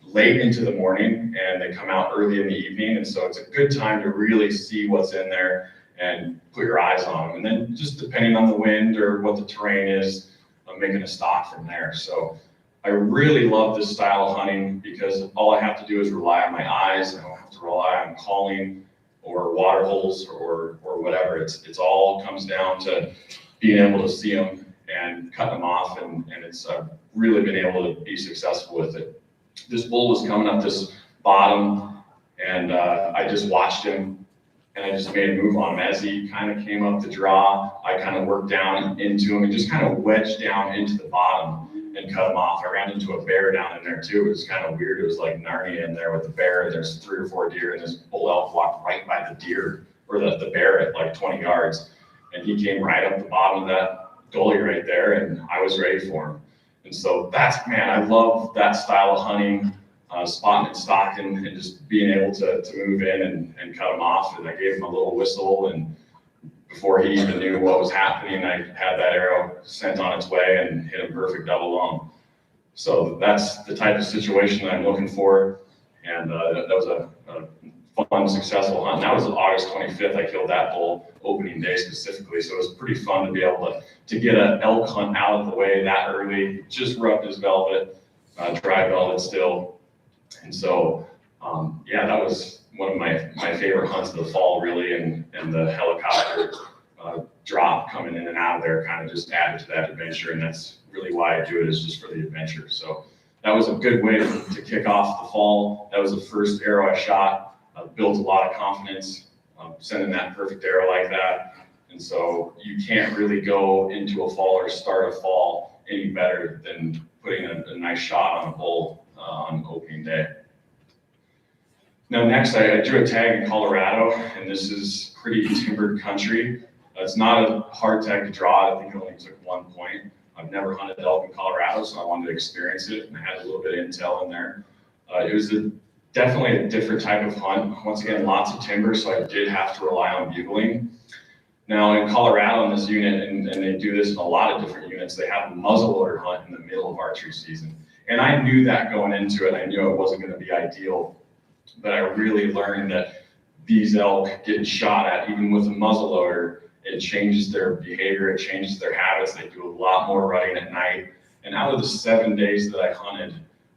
late into the morning, and they come out early in the evening. And so it's a good time to really see what's in there and put your eyes on them. And then just depending on the wind or what the terrain is, I'm making a stock from there. So I really love this style of hunting because all I have to do is rely on my eyes. I don't have to rely on calling or water holes or whatever. It's all comes down to being able to see them and cut them off, and it's really been able to be successful with it. This bull was coming up this bottom, and I just watched him, and I just made a move on him. As he kind of came up the draw, I kind of worked down into him and just kind of wedged down into the bottom and cut him off. I ran into a bear down in there too. It was kind of weird. It was like Narnia in there with the bear. There's 3 or 4 deer, and this bull elk walked right by the deer, or the bear at like 20 yards. And he came right up the bottom of that gully right there, and I was ready for him. And so man, I love that style of hunting, spotting and stalking, and just being able to move in and cut him off. And I gave him a little whistle, and before he even knew what was happening, I had that arrow sent on its way and hit him perfect double lung. So that's the type of situation that I'm looking for. And that was a fun, successful hunt. And that was August 25th. I killed that bull opening day specifically. So it was pretty fun to be able to get an elk hunt out of the way that early. Just rubbed his velvet, dry velvet still. And so, yeah, that was one of my favorite hunts of the fall, really. And the helicopter drop coming in and out of there kind of just added to that adventure. And that's really why I do it, is just for the adventure. So that was a good way to kick off the fall. That was the first arrow I shot. Built a lot of confidence, sending that perfect arrow like that. And so you can't really go into a fall or start a fall any better than putting a nice shot on a bull on opening day. Now next, I drew a tag in Colorado, and this is pretty timbered country. It's not a hard tag to draw. I think it only took 1 point. I've never hunted elk in Colorado, so I wanted to experience it, and I had a little bit of intel in there. It was definitely a different type of hunt. Once again, lots of timber, so I did have to rely on bugling. Now in Colorado, in this unit, and they do this in a lot of different units, they have a muzzleloader hunt in the middle of archery season. And I knew that going into it. I knew it wasn't going to be ideal, but I really learned that these elk getting shot at, even with a muzzleloader, it changes their behavior, it changes their habits. They do a lot more rutting at night. And out of the 7 days that I hunted,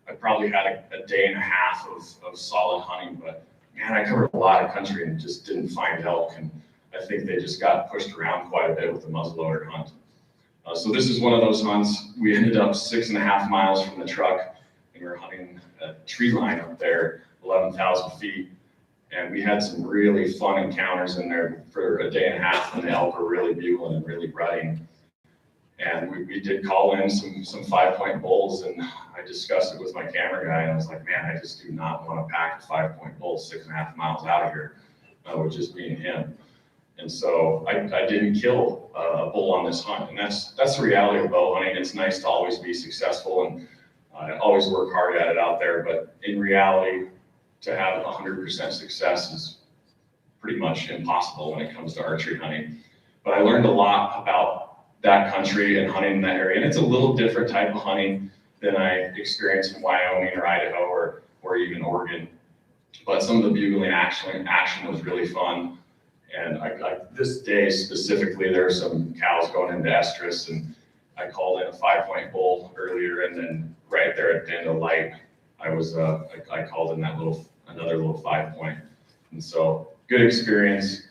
I probably had a day and a half of solid hunting, but man, I covered a lot of country and just didn't find elk. And I think they just got pushed around quite a bit with the muzzleloader hunt. So this is one of those hunts. We ended up 6.5 miles from the truck, and we were hunting a tree line up there, 11,000 feet. And we had some really fun encounters in there for a day and a half, and the elk were really bugling and really rutting. And we did call in some 5-point bulls, and I discussed it with my camera guy, and I was like, man, I just do not want to pack a 5-point bull 6.5 miles out of here with just me and him. And so I didn't kill a bull on this hunt, and that's the reality of bow hunting. It's nice to always be successful, and I always work hard at it out there, but in reality, to have 100% success is pretty much impossible when it comes to archery hunting. But I learned a lot about that country and hunting in that area, and it's a little different type of hunting than I experienced in Wyoming or Idaho or even Oregon. But some of the bugling action was really fun. And this day specifically, there are some cows going into estrus, and I called in a 5-point bull earlier, and then right there at the end of light, I called in another little 5-point. And so good experience,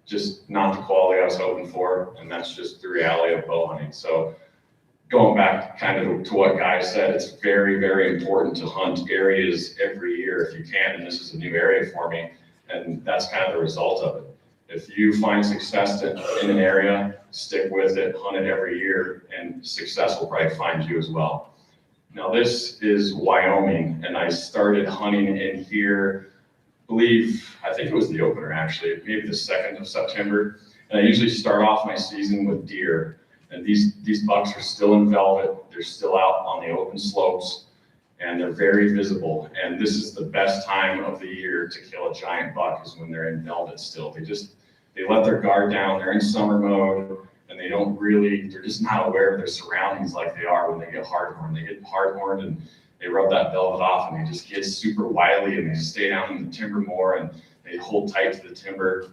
just not the quality I was hoping for, and that's just the reality of bow hunting. So going back kind of to what Guy said, it's very, very important to hunt areas every year if you can, and this is a new area for me, and that's kind of the result of it. If you find success in an area, stick with it, hunt it every year, and success will probably find you as well. Now this is Wyoming, and I started hunting in here, I think it was the opener actually, maybe the 2nd of September. And I usually start off my season with deer. And these bucks are still in velvet. They're still out on the open slopes, and they're very visible. And this is the best time of the year to kill a giant buck, is when they're in velvet still. They let their guard down, they're in summer mode, and they're just not aware of their surroundings like they are when they get hard-horned. They get hard-horned and they rub that velvet off, and they just get super wily, and they stay down in the timber more, and they hold tight to the timber.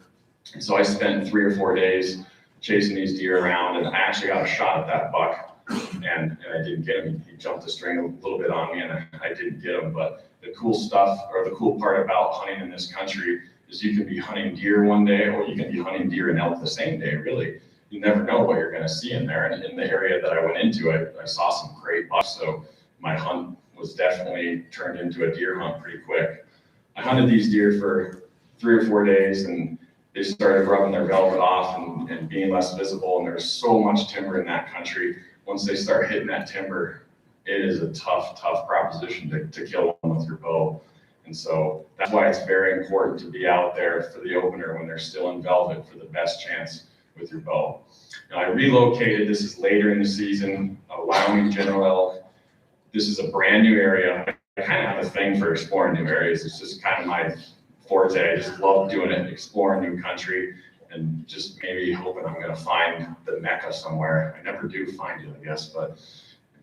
And so I spent 3 or 4 days chasing these deer around, and I actually got a shot at that buck, and I didn't get him. He jumped the string a little bit on me, and I didn't get him. But the cool stuff, or the cool part about hunting in this country, is you can be hunting deer one day, or you can be hunting deer and elk the same day, really. You never know what you're going to see in there. And in the area that I went into, I saw some great bucks, so my hunt was definitely turned into a deer hunt pretty quick. I hunted these deer for 3 or 4 days, and they started rubbing their velvet off and being less visible, and there's so much timber in that country. Once they start hitting that timber, it is a tough proposition to kill them with your bow. And so that's why it's very important to be out there for the opener when they're still in velvet for the best chance with your bow. Now I relocated, this is later in the season, Wyoming General Elk. This is a brand new area. I kind of have a thing for exploring new areas. It's just kind of my forte. I just love doing it, exploring new country, and just maybe hoping I'm going to find the Mecca somewhere. I never do find it, I guess, but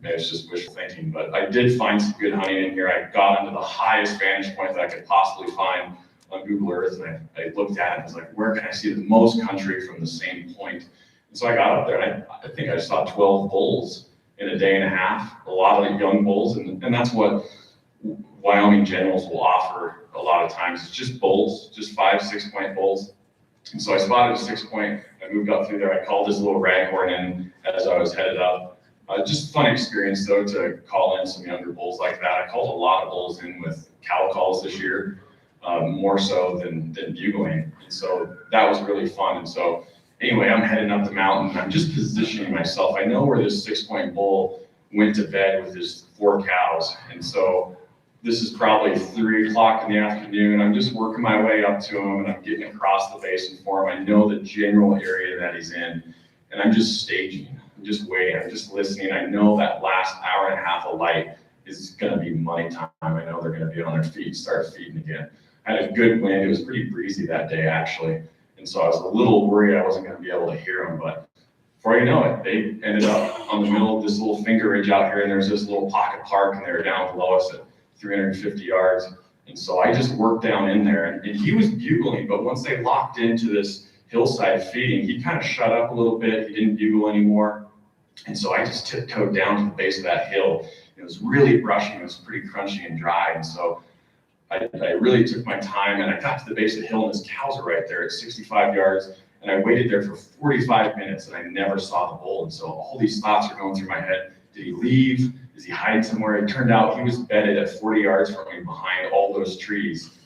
maybe it's just wishful thinking. But I did find some good hunting in here. I got into the highest vantage point that I could possibly find on Google Earth, and I looked at it and was like, where can I see the most country from the same point? And so I got up there, and I think I saw 12 bulls in a day and a half, a lot of young bulls, and that's what Wyoming generals will offer a lot of times. It's just bulls, just 5-6 point bulls. And so I spotted a 6-point, I moved up through there, I called this little raghorn in as I was headed up. Just fun experience though, to call in some younger bulls like that. I called a lot of bulls in with cow calls this year, more so than bugling. And so that was really fun. And so anyway, I'm heading up the mountain, I'm just positioning myself. I know where this 6-point bull went to bed with his 4 cows. And so this is probably 3 o'clock in the afternoon. I'm just working my way up to him, and I'm getting across the basin for him. I know the general area that he's in, and I'm just staging. I'm just waiting. I'm just listening. I know that last hour and a half of light is going to be money time. I know they're going to be on their feet, start feeding again. I had a good wind. It was pretty breezy that day, actually. And so I was a little worried I wasn't going to be able to hear them, but before you know it, they ended up on the middle of this little finger ridge out here, and there's this little pocket park, and they were down below us at 350 yards. And so I just worked down in there, and he was bugling, but once they locked into this hillside feeding, he kind of shut up a little bit. He didn't bugle anymore. And so I just tiptoed down to the base of that hill. It was really brushy, it was pretty crunchy and dry. And so I really took my time, and I got to the base of the hill, and his cows are right there at 65 yards. And I waited there for 45 minutes, and I never saw the bull. And so all these thoughts are going through my head. Did he leave? Is he hiding somewhere? It turned out he was bedded at 40 yards from me behind all those trees.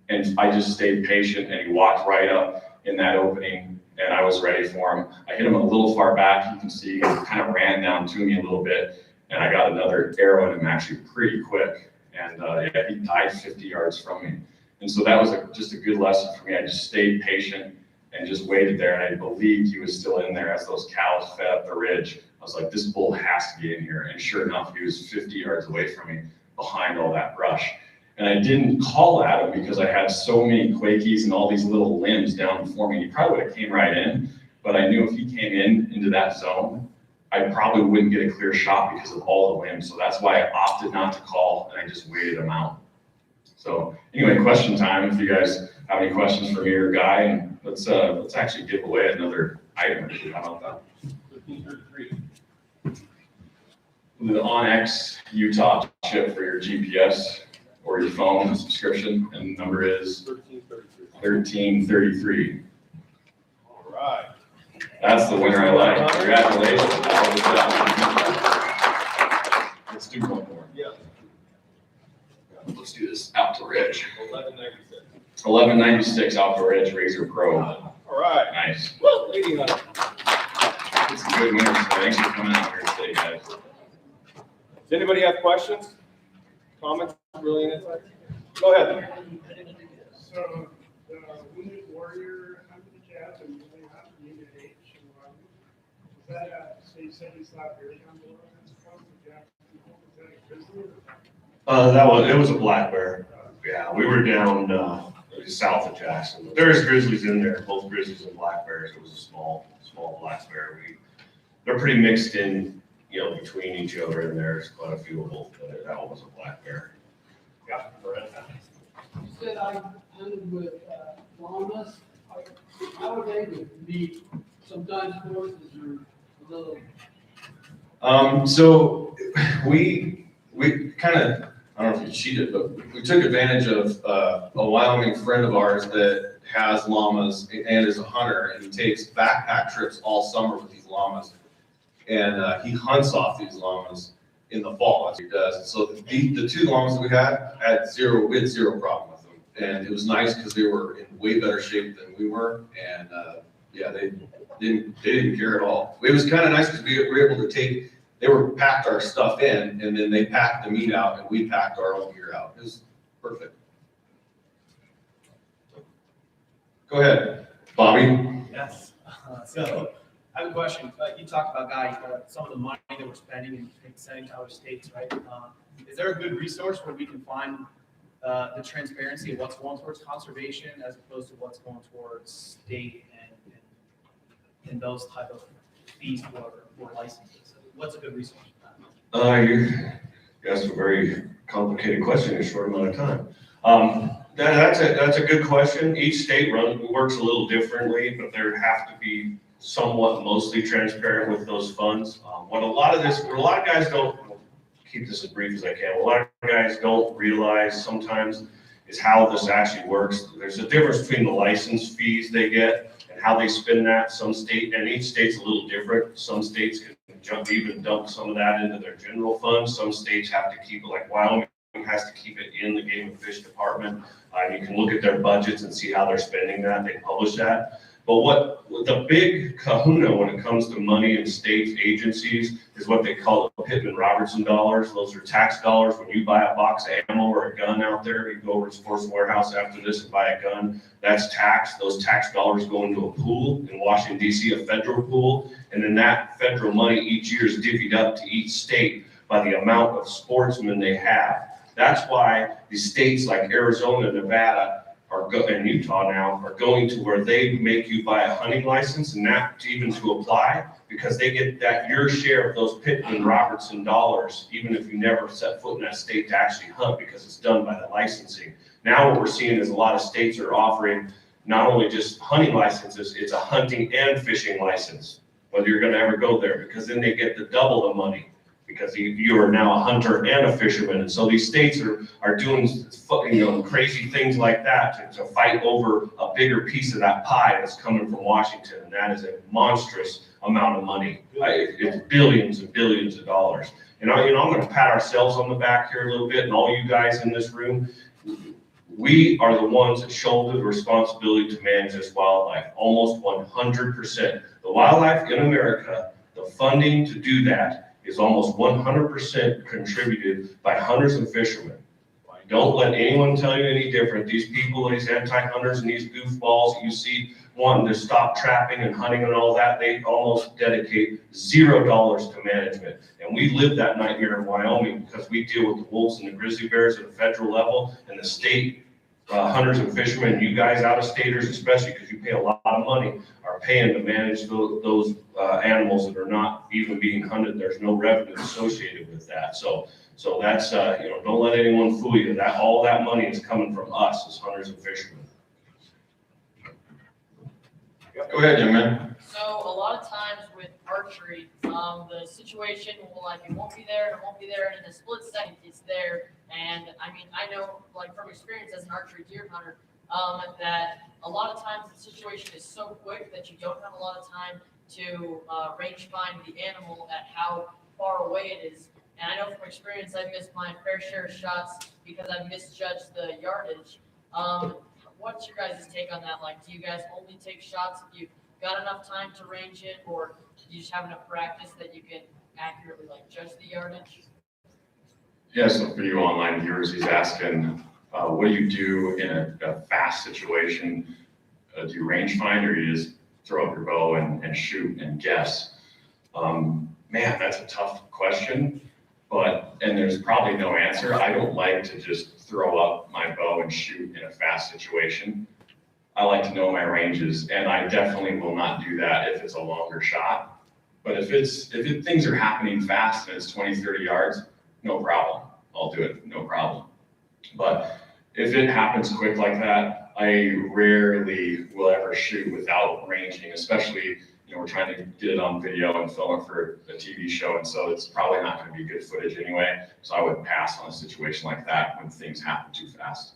And I just stayed patient, and he walked right up in that opening, and I was ready for him. I hit him a little far back. You can see he kind of ran down to me a little bit, and I got another arrow in him actually pretty quick. And yeah, he died 50 yards from me. And so that was just a good lesson for me. I just stayed patient and just waited there, and I believed he was still in there as those cows fed up the ridge. I was like, this bull has to get in here. And sure enough, he was 50 yards away from me behind all that brush. And I didn't call at him because I had so many quakies and all these little limbs down before me. He probably would have came right in, but I knew if he came into that zone, I probably wouldn't get a clear shot because of all the limbs. So that's why I opted not to call, and I just waited him out. So anyway, question time. If you guys have any questions for me or Guy, and let's actually give away another item. How about that? 1333. The Onyx Utah chip for your GPS or your phone subscription, and the number is 1333. All right. That's the winner I like. Congratulations. Let's do one more. Yeah. Let's do this out to Ridge. 1196. 1196 out to Ridge Razor Pro. All right. Nice. Well, lady hunter. It's a good winner. So thanks for coming out here today, guys. Does anybody have questions? Comments? Really insight? Go ahead. So, the Wounded Warrior hunted the cat and they have Unit H and Y. Was that so you said you saw bear down below? That's close to Jacksonville. Was that a grizzly or It was a black bear. Yeah, we were down, south of Jackson. There's grizzlies in there, both grizzlies and black bears. It was a small black bear. They're pretty mixed in, between each other, and there's quite a few of both, but that one was a black bear. Yeah. You said I hunted with llamas. How would they be? Sometimes horses are a little. So we kind of, I don't know if you cheated, but we took advantage of a Wyoming friend of ours that has llamas and is a hunter, and he takes backpack trips all summer with these llamas. And he hunts off these llamas in the fall, as he does. And so the two llamas that we had zero problem with them. And it was nice because they were in way better shape than we were. And yeah, they didn't care at all. It was kind of nice because we were able to packed our stuff in, and then they packed the meat out, and we packed our own gear out. It was perfect. Go ahead, Bobby. Yes. So I have a question. You talked about, Guy, some of the money that we're spending and sending to other states, right? Is there a good resource where we can find the transparency of what's going towards conservation as opposed to what's going towards state and those type of fees for licenses? What's a good resource for that? You asked a very complicated question in a short amount of time. That's a good question. Each state works a little differently, but there have to be somewhat mostly transparent with those funds. What a lot of guys don't, keep this as brief as I can, what a lot of guys don't realize sometimes is how this actually works. There's a difference between the license fees they get and how they spend that. And each state's a little different. Some states can even dump some of that into their general fund. Some states have to keep it, like Wyoming has to keep it in the game and fish department. You can look at their budgets and see how they're spending that. They publish that. But what the big kahuna when it comes to money in state agencies is what they call the Pittman-Robertson dollars. Those are tax dollars. When you buy a box of ammo or a gun out there, you go over to Sports Warehouse after this and buy a gun, that's tax. Those tax dollars go into a pool in Washington, D.C., a federal pool. And then that federal money each year is divvied up to each state by the amount of sportsmen they have. That's why these states like Arizona, Nevada, and Utah now are going to where they make you buy a hunting license and not even to apply, because they get that your share of those Pittman-Robertson dollars, even if you never set foot in that state to actually hunt, because it's done by the licensing. Now what we're seeing is a lot of states are offering not only just hunting licenses, it's a hunting and fishing license, whether you're gonna ever go there, because then they get the double the money, because you are now a hunter and a fisherman. And so these states are doing crazy things like that to fight over a bigger piece of that pie that's coming from Washington. And that is a monstrous amount of money. It's billions and billions of dollars. And I'm going to pat ourselves on the back here a little bit, and all you guys in this room, we are the ones that shoulder the responsibility to manage this wildlife, almost 100%. The wildlife in America, the funding to do that is almost 100% contributed by hunters and fishermen. Don't let anyone tell you any different. These people, these anti-hunters and these goofballs that you see wanting to stop trapping and hunting and all that, they almost dedicate $0 to management. And we live that nightmare in Wyoming because we deal with the wolves and the grizzly bears at the federal level, and the state hunters and fishermen, you guys out-of-staters especially, because you pay a lot of money, are paying to manage those animals that are not even being hunted. There's no revenue associated with that. So that's, don't let anyone fool you. That all that money is coming from us as hunters and fishermen. Go ahead, young man. So a lot of times with archery, the situation will like, it won't be there, and it won't be there, and in a split second, it's there. And I mean, I know like from experience as an archery deer hunter, that a lot of times the situation is so quick that you don't have a lot of time to range find the animal at how far away it is. And I know from experience, I've missed my fair share of shots because I've misjudged the yardage. What's your guys' take on that? Like, do you guys only take shots if you've got enough time to range it, or do you just have enough practice that you can accurately like judge the yardage? Yeah, so for you online viewers, he's asking, what do you do in a fast situation? Do you range find, or you just throw up your bow and shoot and guess? Man, that's a tough question, and there's probably no answer. I don't like to just throw up my bow and shoot in a fast situation. I like to know my ranges, and I definitely will not do that if it's a longer shot. But if things are happening fast and it's 20, 30 yards, no problem. I'll do it, no problem. But if it happens quick like that, I rarely will ever shoot without ranging, especially, we're trying to get it on video and film it for a TV show, and so it's probably not going to be good footage anyway. So I would pass on a situation like that when things happen too fast.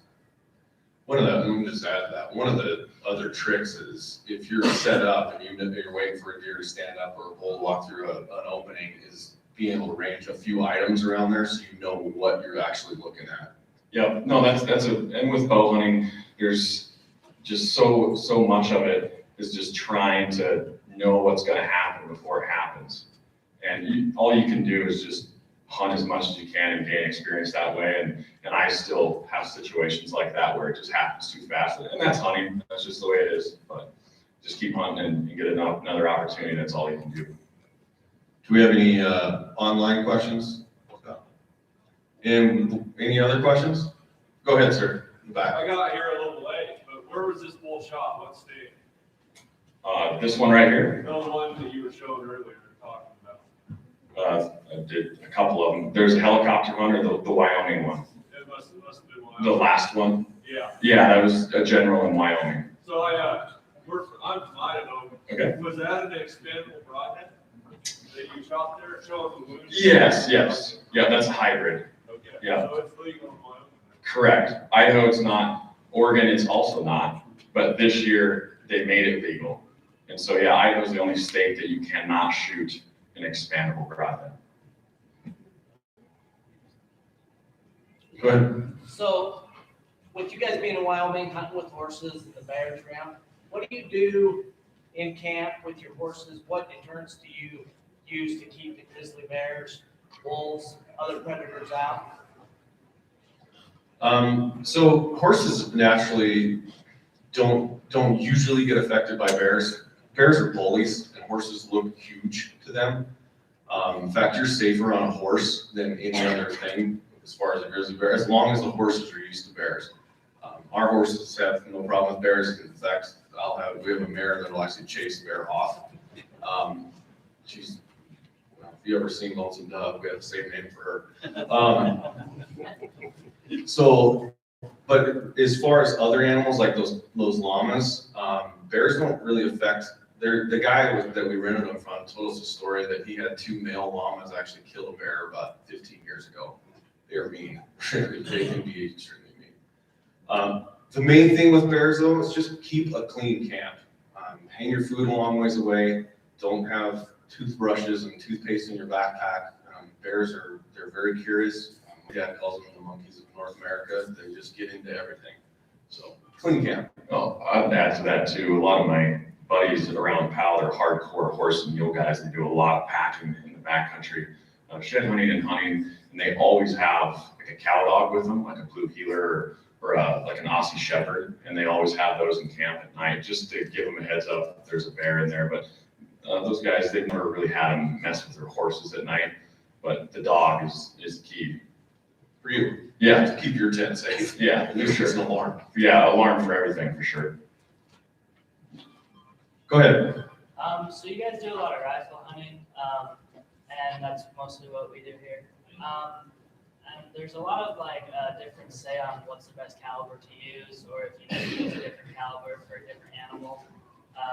Let me just add to that. One of the other tricks is if you're set up and you're waiting for a deer to stand up or a bull walk through an opening, is being able to range a few items around there so you know what you're actually looking at. Yep, no, and with bow hunting, there's just so much of it is just trying to know what's going to happen before it happens. And all you can do is just hunt as much as you can and gain experience that way. And I still have situations like that where it just happens too fast. And that's hunting. That's just the way it is. But just keep hunting and get another opportunity. That's all you can do. Do we have any online questions? And any other questions? Go ahead, sir. In the back. I got here a little late, but where was this bull shot? What state? This one right here. No, the one that you were showing earlier talking about. I did a couple of them. There's a helicopter one, or the Wyoming one. It must have been one. The last one. Yeah. Yeah, that was a general in Wyoming. So I'm from Idaho. Okay. Was that an expendable broadhead that you shot there, showing the wound? Yes. Yeah, that's a hybrid. Okay. Yeah. So it's legal in Wyoming. Correct. Idaho it's not. Oregon it's also not. But this year they made it legal. And so yeah, Idaho is the only state that you cannot shoot an expandable broadhead. Go ahead. So, with you guys being in Wyoming, hunting with horses and the bears around, what do you do in camp with your horses? What deterrents do you use to keep the grizzly bears, wolves, other predators out? So horses naturally don't usually get affected by bears. Bears are bullies, and horses look huge to them. In fact, you're safer on a horse than any other thing as far as a grizzly bear, as long as the horses are used to bears. Our horses have no problem with bears. In fact, we have a mare that will actually chase a bear off. If you ever seen Lonesome Dove, we have the same name for her. But as far as other animals like those llamas, bears don't really affect. The guy that we rented them from told us a story that he had 2 male llamas actually kill a bear about 15 years ago. They are mean. They can be extremely mean. The main thing with bears though is just keep a clean camp. Hang your food a long ways away. Don't have toothbrushes and toothpaste in your backpack. They're very curious. My dad calls them the monkeys of North America. They just get into everything. So, Clean camp. oh, I'd add to that too. A lot of my buddies around PAL, they're hardcore horse and mule guys. They do a lot of packing in the backcountry, shed hunting and hunting, and they always have like a cow dog with them, like a blue heeler or like an Aussie Shepherd, and they always have those in camp at night just to give them a heads up if there's a bear in there. But those guys, they've never really had them mess with their horses at night, but the dog is key. For you. Yeah. To keep your tent safe. Yeah, At least there's an alarm. yeah, alarm for everything for sure. Go ahead. So you guys do a lot of rifle hunting, and that's mostly what we do here. And there's a lot of different say on what's the best caliber to use, or if you need to use a different caliber for a different animal.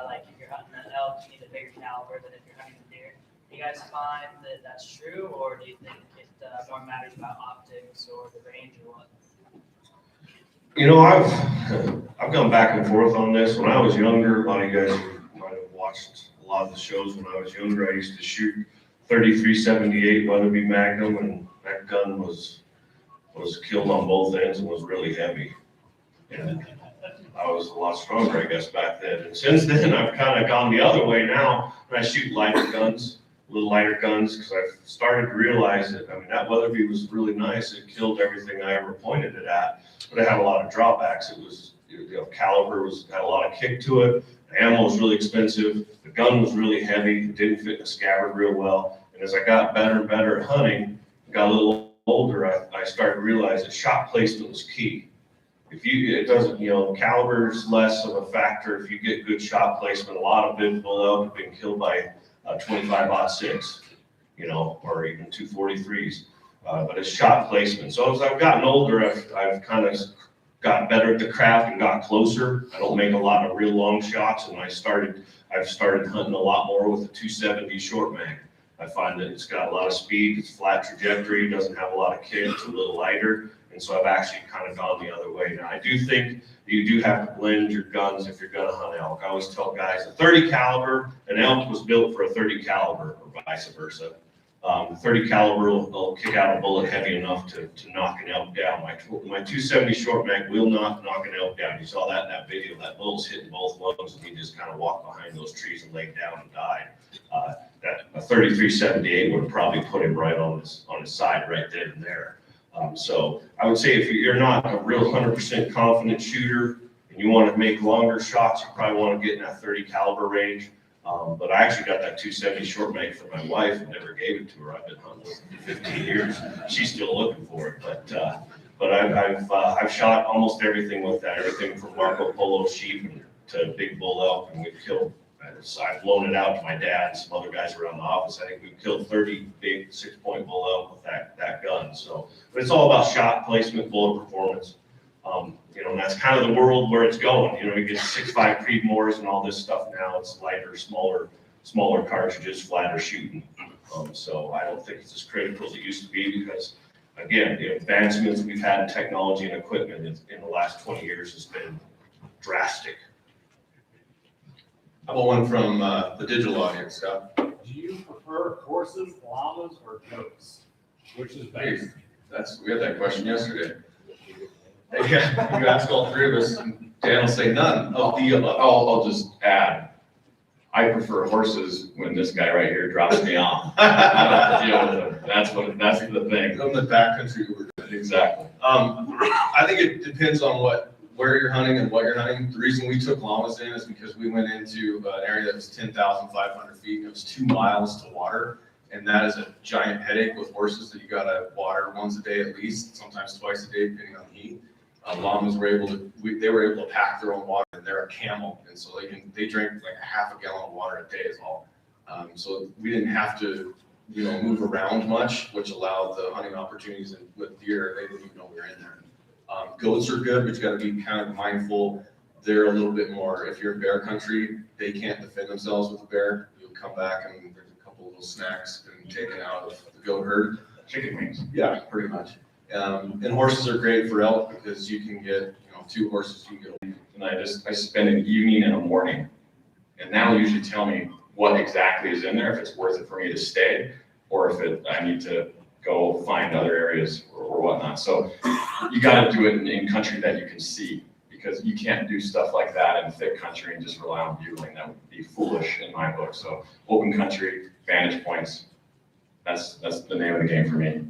Like if you're hunting an elk, you need a bigger caliber than if you're hunting a deer. Do you guys find that that's true, or do you think it more matters about optics or the range or what? You know, I've gone back and forth on this. When I was younger, a lot of you guys might have watched a lot of the shows. When I was younger, I used to shoot 33-78 Weatherby Magnum, and that gun was killed on both ends and was really heavy. And I was a lot stronger, I guess, back then. And since then, I've kind of gone the other way now, and I shoot lighter guns, a little lighter guns, because I've started to realize that, I mean, that Weatherby was really nice. It killed everything I ever pointed it at, but it had a lot of drawbacks. It was, caliber had a lot of kick to it. The ammo was really expensive. The gun was really heavy. It didn't fit in the scabbard real well. And as I got better and better at hunting, got a little older, I started to realize that shot placement was key. It doesn't, caliber's less of a factor if you get good shot placement. A lot of big bull elk have been killed by 25-06, or even 243s. But it's shot placement. So as I've gotten older, I've kind of got better at the craft and got closer. I don't make a lot of real long shots, and I've started hunting a lot more with the 270 short mag. I find that it's got a lot of speed, it's flat trajectory, doesn't have a lot of kick, it's a little lighter. And so I've actually kind of gone the other way. Now, I do think you do have to blend your guns if you're going to hunt elk. I always tell guys a 30 caliber, an elk was built for a 30 caliber or vice versa. 30 caliber will kick out a bullet heavy enough to knock an elk down. My 270 short mag will not knock an elk down. You saw that in that video. That bull's hitting both lungs, and he just kind of walked behind those trees and laid down and died. A 33-78 would have probably put him right on his side right then and there. So I would say if you're not a real 100% confident shooter and you want to make longer shots, you probably want to get in that 30 caliber range. But I actually got that 270 short mag for my wife and never gave it to her. I've been hunting with her for 15 years. She's still looking for it. But I've shot almost everything with that, everything from Marco Polo sheep to big bull elk, and we've killed. I've loaned it out to my dad and some other guys around the office. I think we've killed 30 big 6-point bull elk with that gun. So, but it's all about shot placement, bullet performance. And that's kind of the world where it's going. You get 6.5 Creedmoors and all this stuff now. It's lighter, smaller cartridges, flatter shooting. So I don't think it's as critical as it used to be because, again, the advancements we've had in technology and equipment in the last 20 years has been drastic. How about one from the digital audience, Scott? Do you prefer horses, llamas, or goats? Which is Hey, best? we had that question yesterday. Hey, you ask all three of us, and Dan will say none of the above. I'll just add, I prefer horses when this guy right here drops me off. I don't have to deal with him. That's the thing. From the backcountry, we're good. Exactly. I think it depends on where you're hunting and what you're hunting. The reason we took llamas in is because we went into an area that was 10,500 feet. And it was 2 miles to water. And that is a giant headache with horses that you gotta water once a day at least, sometimes twice a day, depending on the heat. Llamas were able to pack their own water, and they're a camel. And so they drink like a half a gallon of water a day is all. So we didn't have to, move around much, which allowed the hunting opportunities. And with deer, they didn't even know we were in there. Goats are good, but you got to be kind of mindful. They're a little bit more, if you're in bear country, they can't defend themselves with a bear. You'll come back and there's a couple little snacks and taken out of the goat herd. Chicken wings. Yeah, pretty much. And horses are great for elk because you can get, 2 horses, you can get. And I spend an evening and a morning, and that'll usually tell me what exactly is in there, if it's worth it for me to stay, or if I need to go find other areas or whatnot. So you got to do it in country that you can see, because you can't do stuff like that in thick country and just rely on bugling. That would be foolish in my book. So open country, vantage points, that's the name of the game for me.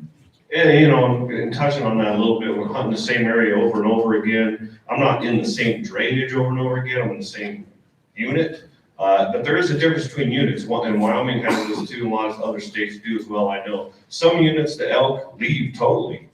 And, you know, and touching on that a little bit, we're hunting the same area over and over again. I'm not in the same drainage over and over again, I'm in the same unit. But there is a difference between units, and Wyoming has this too, and a lot of other states do as well, I know. Some units, the elk leave totally.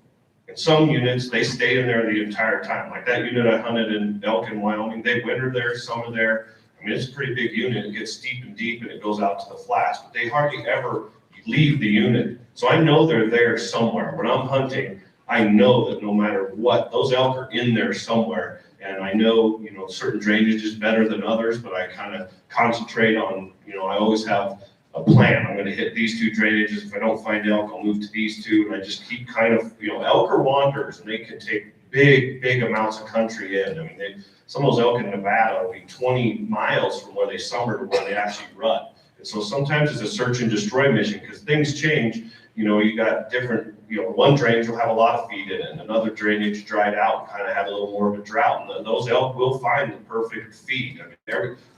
And some units, they stay in there the entire time. Like that unit I hunted in elk in Wyoming, they winter there, summer there. I mean, it's a pretty big unit, it gets steep and deep and it goes out to the flats, but they hardly ever leave the unit. So I know they're there somewhere. When I'm hunting, I know that no matter what, those elk are in there somewhere. And I know, you know, certain drainage is better than others, but I kind of concentrate on, you know, I always have a plan. I'm going to hit these two drainages. If I don't find elk, I'll move to these two. And I just keep kind of, you know, elk are wanderers and they can take big amounts of country in. I mean, some of those elk in Nevada will be 20 miles from where they summer to where they actually rut. And so sometimes it's a search and destroy mission because things change. You know, you got different, you know, one drainage will have a lot of feed in it, and another drainage dried out and kind of had a little more of a drought. And those elk will find the perfect feed. I mean,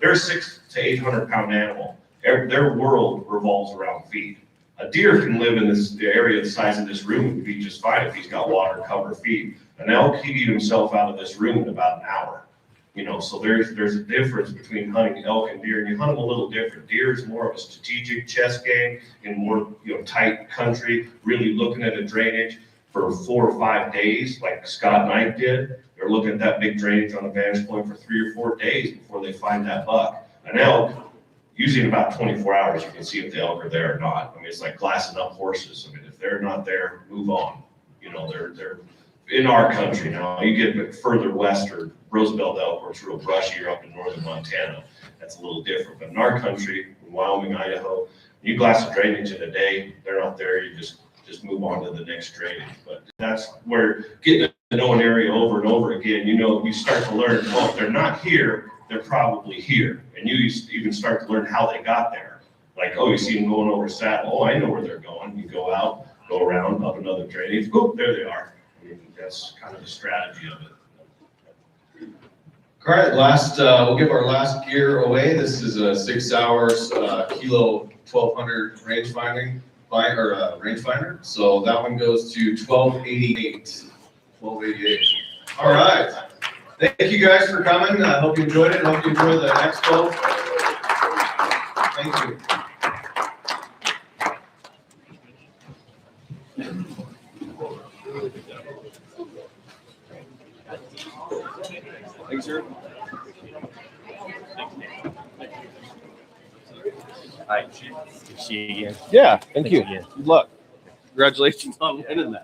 they're a 600 to 800 pound animal. Their world revolves around feed. A deer can live in this area the size of this room and be just fine if he's got water, cover, feed. An elk, he'd eat himself out of this room in about an hour. You know, so there's a difference between hunting elk and deer, and you hunt them a little different. Deer is more of a strategic chess game in more, you know, tight country, really looking at a drainage for 4 or 5 days, like Scott and I did. They're looking at that big drainage on a vantage point for 3 or 4 days before they find that buck. An elk, usually in about 24 hours, you can see if the elk are there or not. I mean, it's like glassing up horses. I mean, if they're not there, move on. You know, they're in our country now. You get a bit further west or Roosevelt elk, where it's real brushy, or up in northern Montana, that's a little different. But in our country, in Wyoming, Idaho, you glass a drainage in a day, they're not there, you just move on to the next drainage. But that's where getting to know an area over and over again, you know, you start to learn, well, if they're not here, they're probably here. And you even start to learn how they got there. Like, oh, you see them going over saddle. Oh, I know where they're going. You go out, go around, up another drainage. Oh, there they are. I mean, that's kind of the strategy of it. All right, we'll give our last gear away. This is a 6 hours kilo 1200 rangefinder. So that one goes to 1288. 1288. All right. Thank you guys for coming. I hope you enjoyed it. I hope you enjoyed the expo. Thank you. Thanks, sir. Hi. Good to see you again. Yeah, thank you. Again. Good luck. Congratulations on winning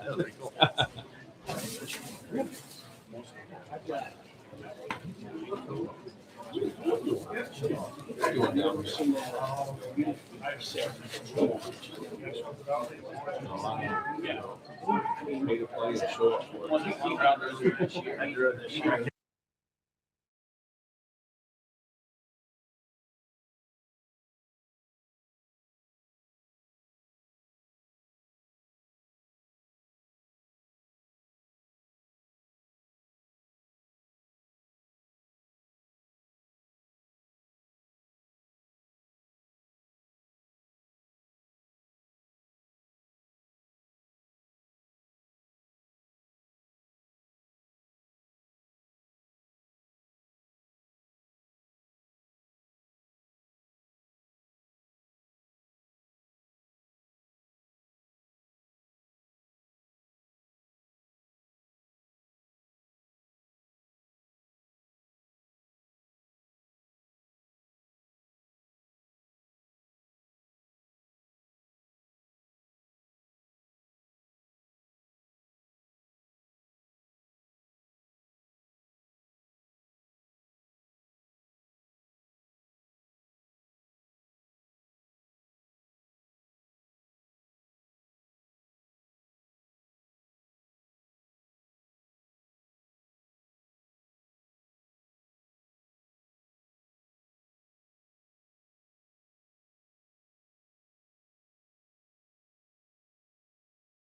that.